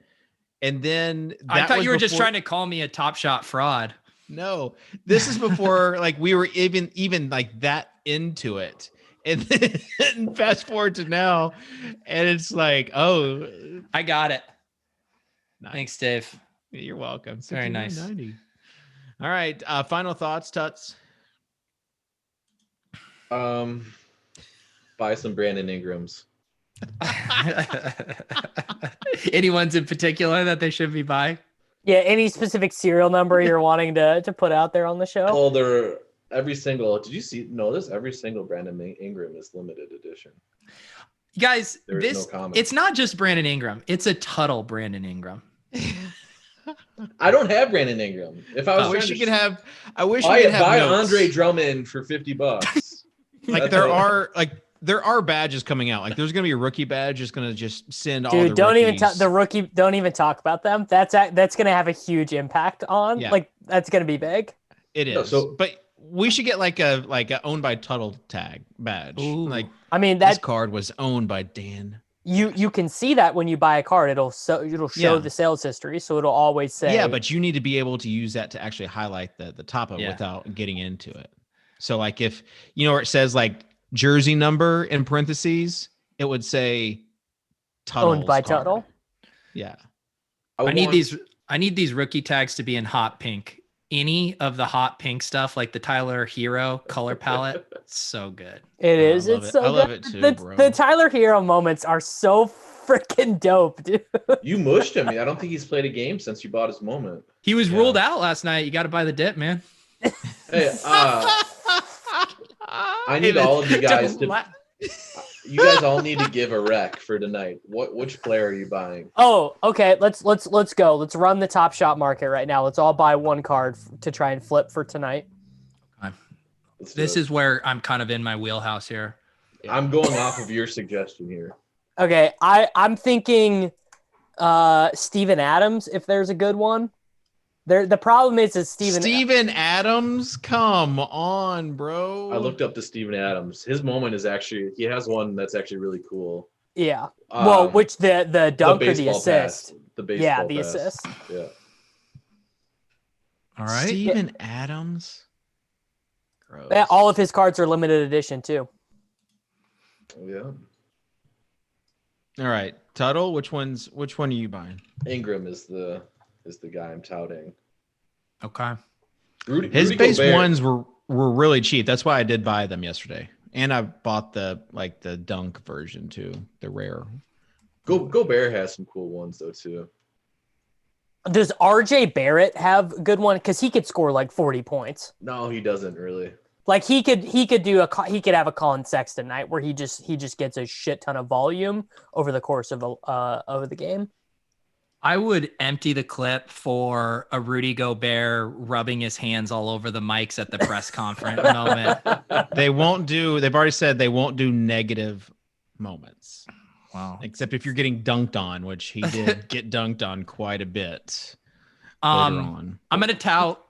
And then I thought you were just trying to call me a Top Shot fraud. No, this is before we were even like that into it. And then fast forward to now, and it's like, oh, I got it. Nice. Thanks, Dave. You're welcome. Very nice. All right. Final thoughts, Tuts. Buy some Brandon Ingrams. Anyone's in particular that they should be buying? Yeah, any specific serial number you're wanting to put out there on the show? Oh, did you notice every single Brandon Ingram is limited edition? You guys, it's not just Brandon Ingram, it's a Tuttle Brandon Ingram. I don't have Brandon Ingram. I wish we could have buy Andre Drummond for $50. There are badges coming out. Like there's going to be a rookie badge just going to just send all the don't rookies. Don't even talk about them. That's going to have a huge impact on that's going to be big. It is. But we should get like a owned by Tuttle tag badge. Ooh. This card was owned by Dan. You can see that when you buy a card, it'll show the sales history. So it'll always say, yeah, but you need to be able to use that to actually highlight the top of it without getting into it. So like if, where it says like jersey number in parentheses, it would say Tuttle's owned by card. Tuttle. Yeah. I need these rookie tags to be in hot pink. Any of the hot pink stuff, like the Tyler Hero color palette, so good. It is. It's so good. I love it too, bro. The Tyler Hero moments are so freaking dope, dude. You mushed him. I don't think he's played a game since you bought his moment. He was ruled out last night. You got to buy the dip, man. Hey, I need all of you guys to. You guys all need to give a rec for tonight. Which player are you buying? Oh, okay. Let's go. Let's run the Top Shot market right now. Let's all buy one card to try and flip for tonight. This is where I'm kind of in my wheelhouse here. I'm going off of your suggestion here. Okay, I'm thinking Steven Adams if there's a good one. The problem is Steven Adams. Come on, bro. I looked up to Steven Adams. His moment is he has one that's actually really cool. Yeah. Which the dunk or the assist? The baseball pass. Assist. Yeah. All right. Steven Adams. Gross. Yeah, all of his cards are limited edition too. Yeah. All right, Tuttle. Which one are you buying? Ingram is the guy I'm touting. Okay. His base ones were really cheap. That's why I did buy them yesterday. And I bought the dunk version too, the rare. Gobert has some cool ones though too. Does RJ Barrett have a good one? Because he could score like 40 points. No, he doesn't really. Like he could have a Colin Sexton night where he just gets a shit ton of volume over the course of the game. I would empty the clip for a Rudy Gobert rubbing his hands all over the mics at the press conference moment. They've already said they won't do negative moments. Wow. Except if you're getting dunked on, which he did get dunked on quite a bit later on. I'm going to tout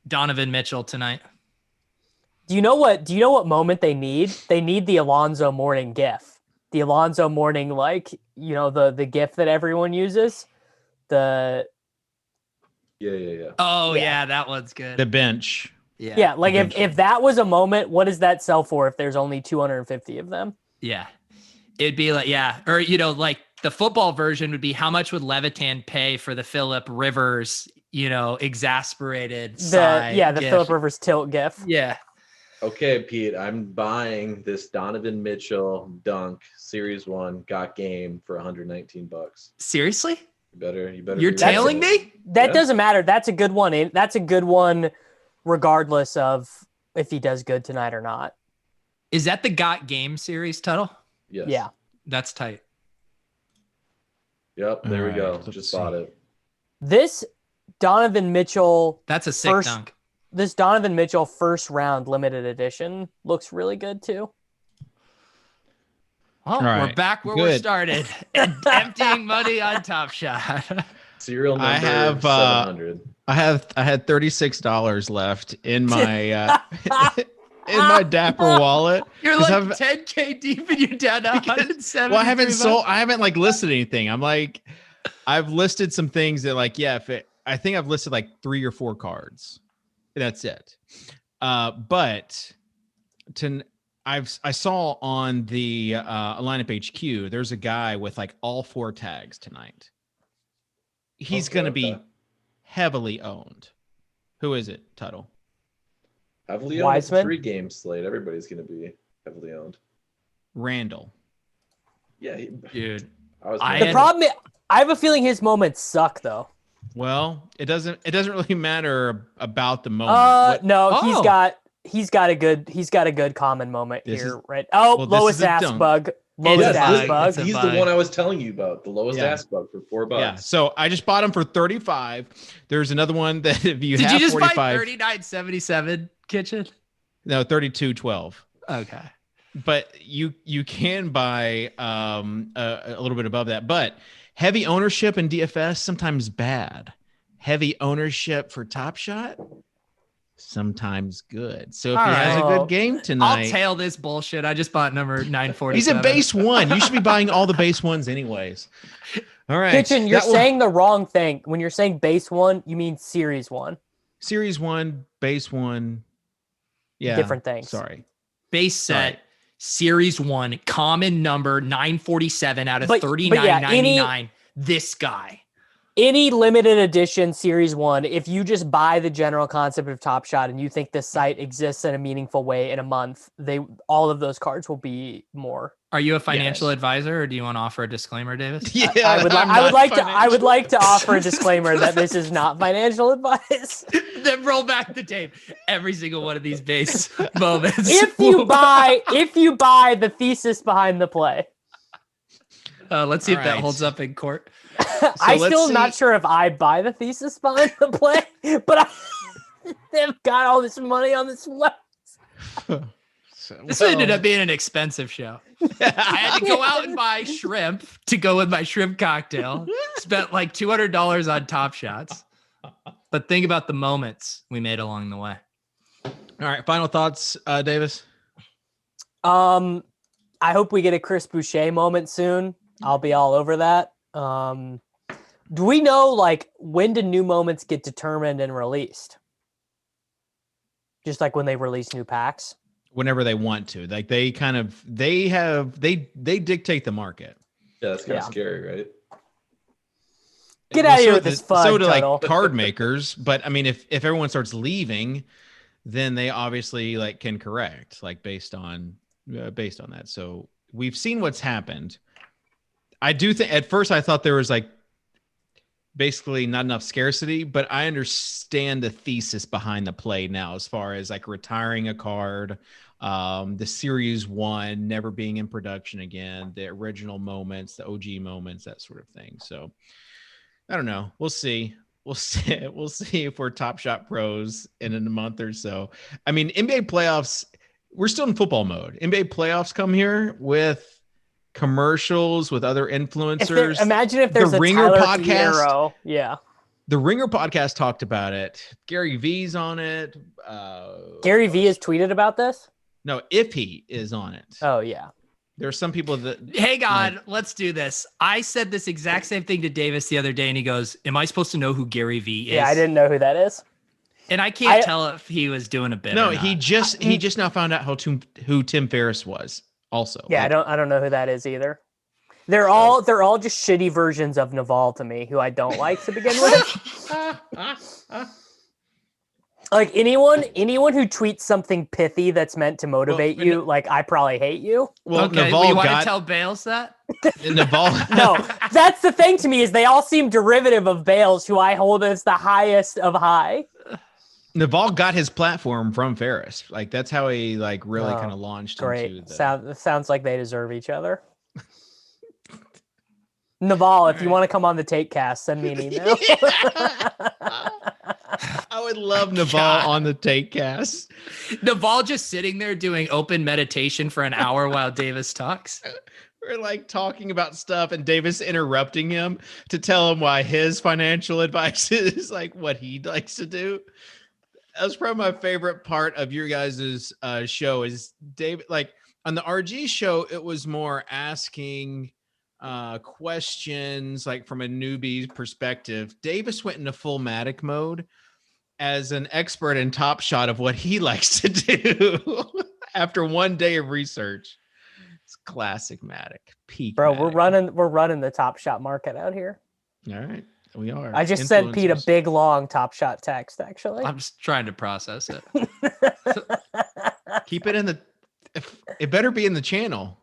Donovan Mitchell tonight. Do you know what moment they need? They need the Alonzo Mourning gif. The Alonzo Mourning, the gif that everyone uses. Yeah. Oh yeah, that one's good. The bench. Yeah, like if that was a moment, what does that sell for if there's only 250 of them? Yeah. It'd be like, or like the football version would be how much would Levitan pay for the Phillip Rivers, exasperated side the gif. Phillip Rivers tilt gif. Yeah. Okay, Pete, I'm buying this Donovan Mitchell dunk series 1 got game for $119. Seriously? You better. You're tailing me? That doesn't matter. That's a good one. That's a good one, regardless of if he does good tonight or not. Is that the got game series, Tuttle? Yes. Yeah. That's tight. Yep. There we go. Just bought it. This Donovan Mitchell. That's a sick dunk. This Donovan Mitchell first round limited edition looks really good too. Well, right. We're back where we started. Emptying money on Top Shot. Serial number 700. I had $36 left in my in my Dapper wallet. You're like $10K deep and you're down to 170. Well, I haven't like listed anything. I've listed some things that I think I've listed like 3 or 4 cards. That's it. But I saw on the lineup HQ, there's a guy with like all 4 tags tonight. He's going to be heavily owned. Who is it, Tuttle? Heavily owned. It's a 3-game slate. Everybody's going to be heavily owned. Randall. Yeah, dude. The problem is, I have a feeling his moments suck though. Well, it doesn't really matter about the moment. He's got a good common moment here, right? Oh, well, lowest ass bug. Lowest ass bug. He's the one I was telling you about. The lowest ass bug for $4. Yeah. So I just bought him for 35. There's another one that if you did have you just 45, buy 39.77 kitchen? No, 32.12. Okay. But you can buy a little bit above that. But heavy ownership in DFS sometimes bad. Heavy ownership for Top Shot sometimes good. So if he has a good game tonight, I'll tail this bullshit. I just bought number 947. He's a base 1. You should be buying all the base 1s anyways. All right. Kitchen, you're saying the wrong thing. When you're saying base 1, you mean series 1. Series 1, base 1. Yeah. Different things. Sorry. Base set, series 1, common number 947 out of 39.99. This guy. Any limited edition series 1, if you just buy the general concept of Top Shot and you think this site exists in a meaningful way in a month, all of those cards will be more. Are you a financial advisor, or do you want to offer a disclaimer, Davis? Yeah, I would like to offer a disclaimer that this is not financial advice. Then roll back the tape. Every single one of these base moments. If you buy the thesis behind the play. Let's see if that holds up in court. I still am not sure if I buy the thesis behind the play, but they've got all this money on this website. This ended up being an expensive show. I had to go out and buy shrimp to go with my shrimp cocktail. Spent like $200 on Top Shots. But think about the moments we made along the way. All right. Final thoughts, Davis? I hope we get a Chris Boucher moment soon. I'll be all over that. Do we know when do new moments get determined and released? Just like when they release new packs? Whenever they want to. Like they dictate the market. Yeah, that's kind of scary, right? Get out of here with this fun. So do card makers, but I mean if everyone starts leaving, then they obviously can correct based on that. So we've seen what's happened. I do think at first I thought there was basically not enough scarcity, but I understand the thesis behind the play now, as far as like retiring a card, the series one never being in production again, the original moments, the OG moments, that sort of thing. So I don't know. We'll see. We'll see if we're Top Shot pros in a month or so. I mean, NBA playoffs, we're still in football mode. NBA playoffs come here with commercials, with other influencers. Imagine if there's the a Ringer Tyler podcast. Fierro. Yeah. The Ringer podcast talked about it. Gary V's on it. Gary V has tweeted about this? No, Ippy is on it. Oh, yeah. There are some people that... Hang on, let's do this. I said this exact same thing to Davis the other day, and he goes, am I supposed to know who Gary V is? Yeah, I didn't know who that is. And I can't tell if he was doing a bit. No, or not. he just now found out who Tim Ferriss was also. Yeah, like, I don't know who that is either. They're all just shitty versions of Naval to me, who I don't like to begin with. Like anyone who tweets something pithy that's meant to motivate you, like I probably hate you. Well, okay, Naval you want to tell Bales that? Naval. No, that's the thing to me is they all seem derivative of Bales, who I hold as the highest of high. Naval got his platform from Ferris. Like that's how he like really kind of launched Great. into the... Sounds like they deserve each other. Naval, if you want to come on the Take Cast, send me an email. I would love Naval on the Take Cast. Naval just sitting there doing open meditation for an hour while Davis talks. We're like talking about stuff and Davis interrupting him to tell him why his financial advice is like what he likes to do. That was probably my favorite part of your guys' show is David. Like on the RG show, it was more asking questions like from a newbie perspective. Davis went into full Mattek mode as an expert in Top Shot of what he likes to do after one day of research. It's classic Mattek. Peak. Bro, Mattek. we're running the Top Shot market out here. All right. We are. I just sent Pete a big long Top Shot text, actually. I'm just trying to process it. Keep it in the... It better be in the channel.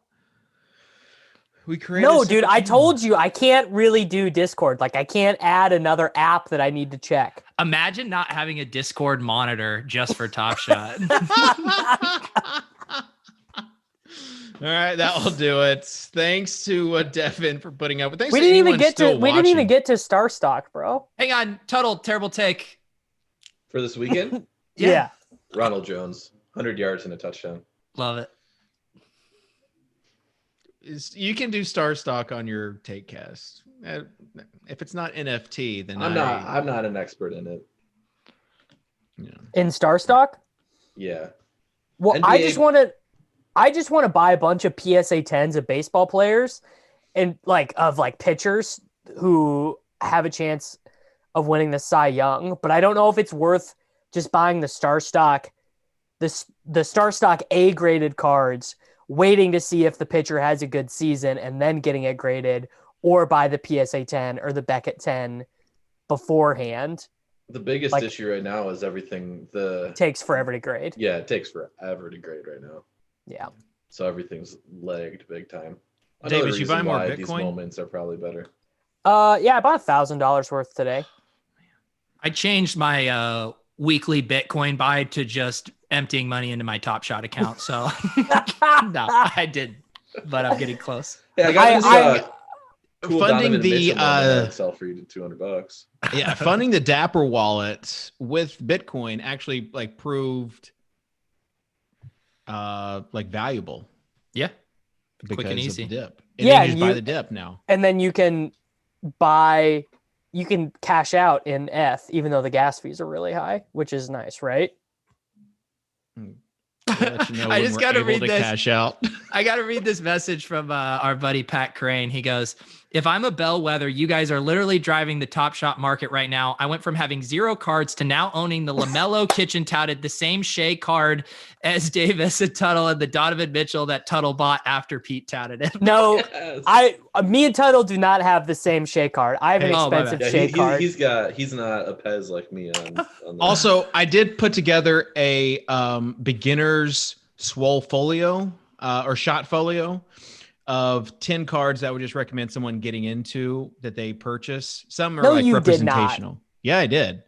We created... No, dude, I told you I can't really do Discord. Like, I can't add another app that I need to check. Imagine not having a Discord monitor just for Top Shot. All right, that'll do it. Thanks to Devin for putting up. Thanks we to didn't anyone even get still to we watching. didn't even get to Star Stock, bro. Hang on, Tuttle, terrible take. For this weekend, Yeah. Ronald Jones, 100 yards and a touchdown. Love it. You can do Star Stock on your Take Cast. If it's not NFT, then I'm not an expert in it. Yeah. In Star Stock? Yeah. Well, NBA I just want to buy a bunch of PSA 10s of baseball players and of pitchers who have a chance of winning the Cy Young, but I don't know if it's worth just buying the Star Stock, the Star Stock A-graded cards, waiting to see if the pitcher has a good season and then getting it graded, or buy the PSA 10 or the Beckett 10 beforehand. The biggest issue right now is everything takes forever to grade. Yeah, it takes forever to grade right now. Yeah. So everything's lagged big time. Davis, you buy more why Bitcoin? These moments are probably better. Yeah, I bought $1,000 worth today. I changed my weekly Bitcoin buy to just emptying money into my Top Shot account. So no, I did, but I'm getting close. Yeah, I got cool funding Donovan the Mitchell sell for you to $200. Yeah, funding the Dapper wallet with Bitcoin actually proved valuable. Yeah. Because Quick and easy. of the dip. And Yeah, you just buy the dip now. And then you can cash out in ETH, even though the gas fees are really high, which is nice, right? I just got to read this. Cash out. I got to read this message from our buddy Pat Crane. He goes, if I'm a bellwether, you guys are literally driving the Top Shot market right now. I went from having 0 cards to now owning the LaMelo Kitchen touted, the same Shea card as Davis and Tuttle, and the Donovan Mitchell that Tuttle bought after Pete touted it. No, Yes. me and Tuttle do not have the same Shea card. I have an expensive Shea card. He's not a Pez like me on Also, I did put together a beginner's Swole folio or shot folio of 10 cards that I would just recommend someone getting into that they purchase. Some are No, like you did not. representational. Yeah, I did.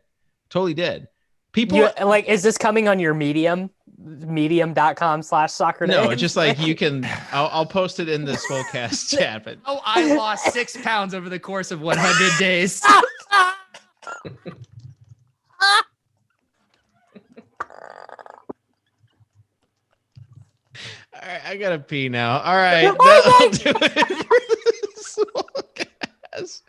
Totally did. People like, is this coming on your medium.com/soccer No, Dave? it's just like you can. I'll post it in the Swolecast chat. But Oh, I lost 6 pounds over the course of 100 days. All right, I gotta pee now. All right, that'll do it for the Swolecast.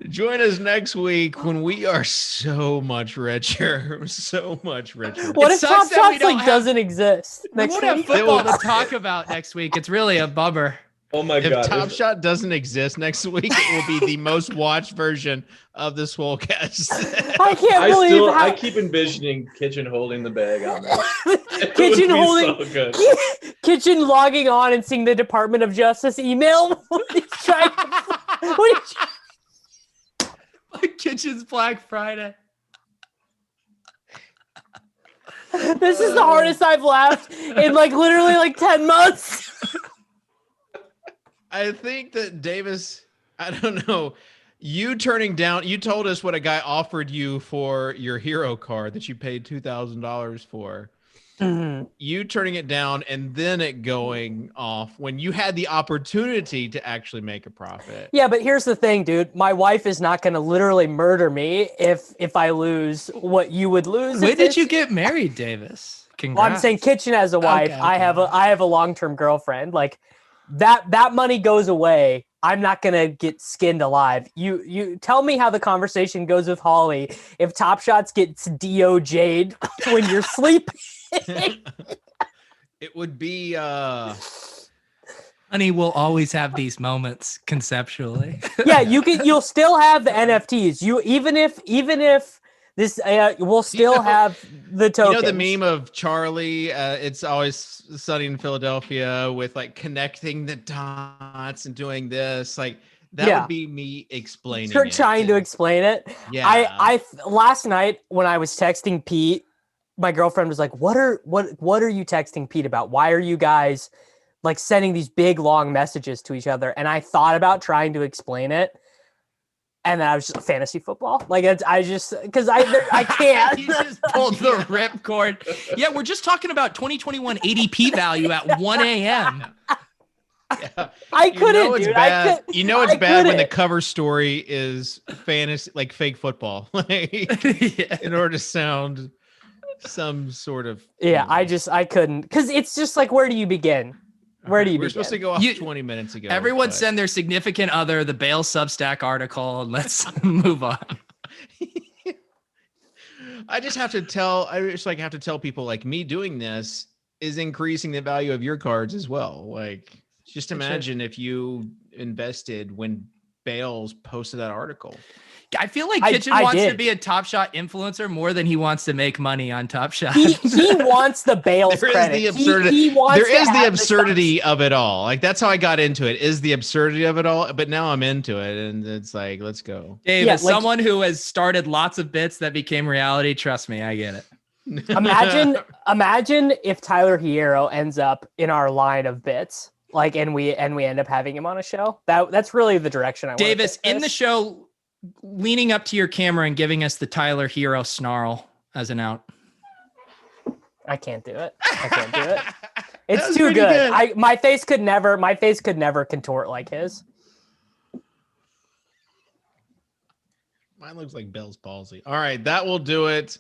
Join us next week when we are so much richer. So much richer. What It if sucks Top that we Shots don't like have- doesn't exist We next won't have week? football to talk about next week. It's really a bummer. Oh my If god! Top Shot doesn't exist next week, it will be the most watched version of the Swolecast. I can't believe how I keep envisioning Kitchen holding the bag on that. It Kitchen would be holding so good. Kitchen logging on and seeing the Department of Justice email when he's trying Kitchen's Black Friday. This is the hardest I've laughed in like literally like 10 months. I think that Davis, I don't know, you turning down, you told us what a guy offered you for your hero card that you paid $2,000 for. Mm-hmm. You turning it down and then it going off when you had the opportunity to actually make a profit. Yeah, but here's the thing, dude. My wife is not going to literally murder me if I lose what you would lose. When did you get married, Davis? Congrats. Well, I'm saying Kitchen as a wife. Okay. I have a long-term girlfriend. Like that money goes away. I'm not gonna get skinned alive. You tell me how the conversation goes with Holly if Top Shots gets DOJ'd when you're sleeping. It would be Honey, we'll always have these moments conceptually. Yeah, you'll still have the NFTs. Even if this we'll still have the tokens. You know the meme of Charlie, it's always sunny in Philadelphia with like connecting the dots and doing this. Like that would be me explaining You're it. trying to explain it. Yeah. I last night when I was texting Pete, my girlfriend was like, what are you texting Pete about? Why are you guys like sending these big long messages to each other? And I thought about trying to explain it. And then I was just fantasy football. Like I can't. You just pulled the ripcord. Yeah, we're just talking about 2021 ADP value at 1 a.m. Yeah. I couldn't, it's dude. bad. It's bad when the couldn't. cover story is fantasy, like fake football, in order to sound some sort of. Yeah, I couldn't. Because it's just like, where do you begin? Where do you We're begin? supposed to go off 20 minutes ago. Everyone but- send their significant other the Bale Substack article and let's move on. I just have to tell people like me doing this is increasing the value of your cards as well. Like just imagine if you invested when Bales posted that article. I feel like I Kitchen wants to did. be a Top Shot influencer more than he wants to make money on Top Shot. He wants the Bales credit. The absurdity. He wants There to is the have absurdity of it all. Like that's how I got into it. Is the absurdity of it all? But now I'm into it, and it's like, let's go. Dave, Yeah, as like- someone who has started lots of bits that became reality, trust me, I get it. Imagine if Tyler Hierro ends up in our line of bits, like, and we end up having him on a show. That's really the direction I want. Davis, in the show, leaning up to your camera and giving us the Tyler Hero snarl as an out. I can't do it. It's was too pretty good. My face could never contort like his. Mine looks like Bell's palsy. All right, that will do it.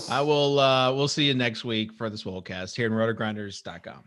We'll see you next week for the Swolecast here in RotoGrinders.com.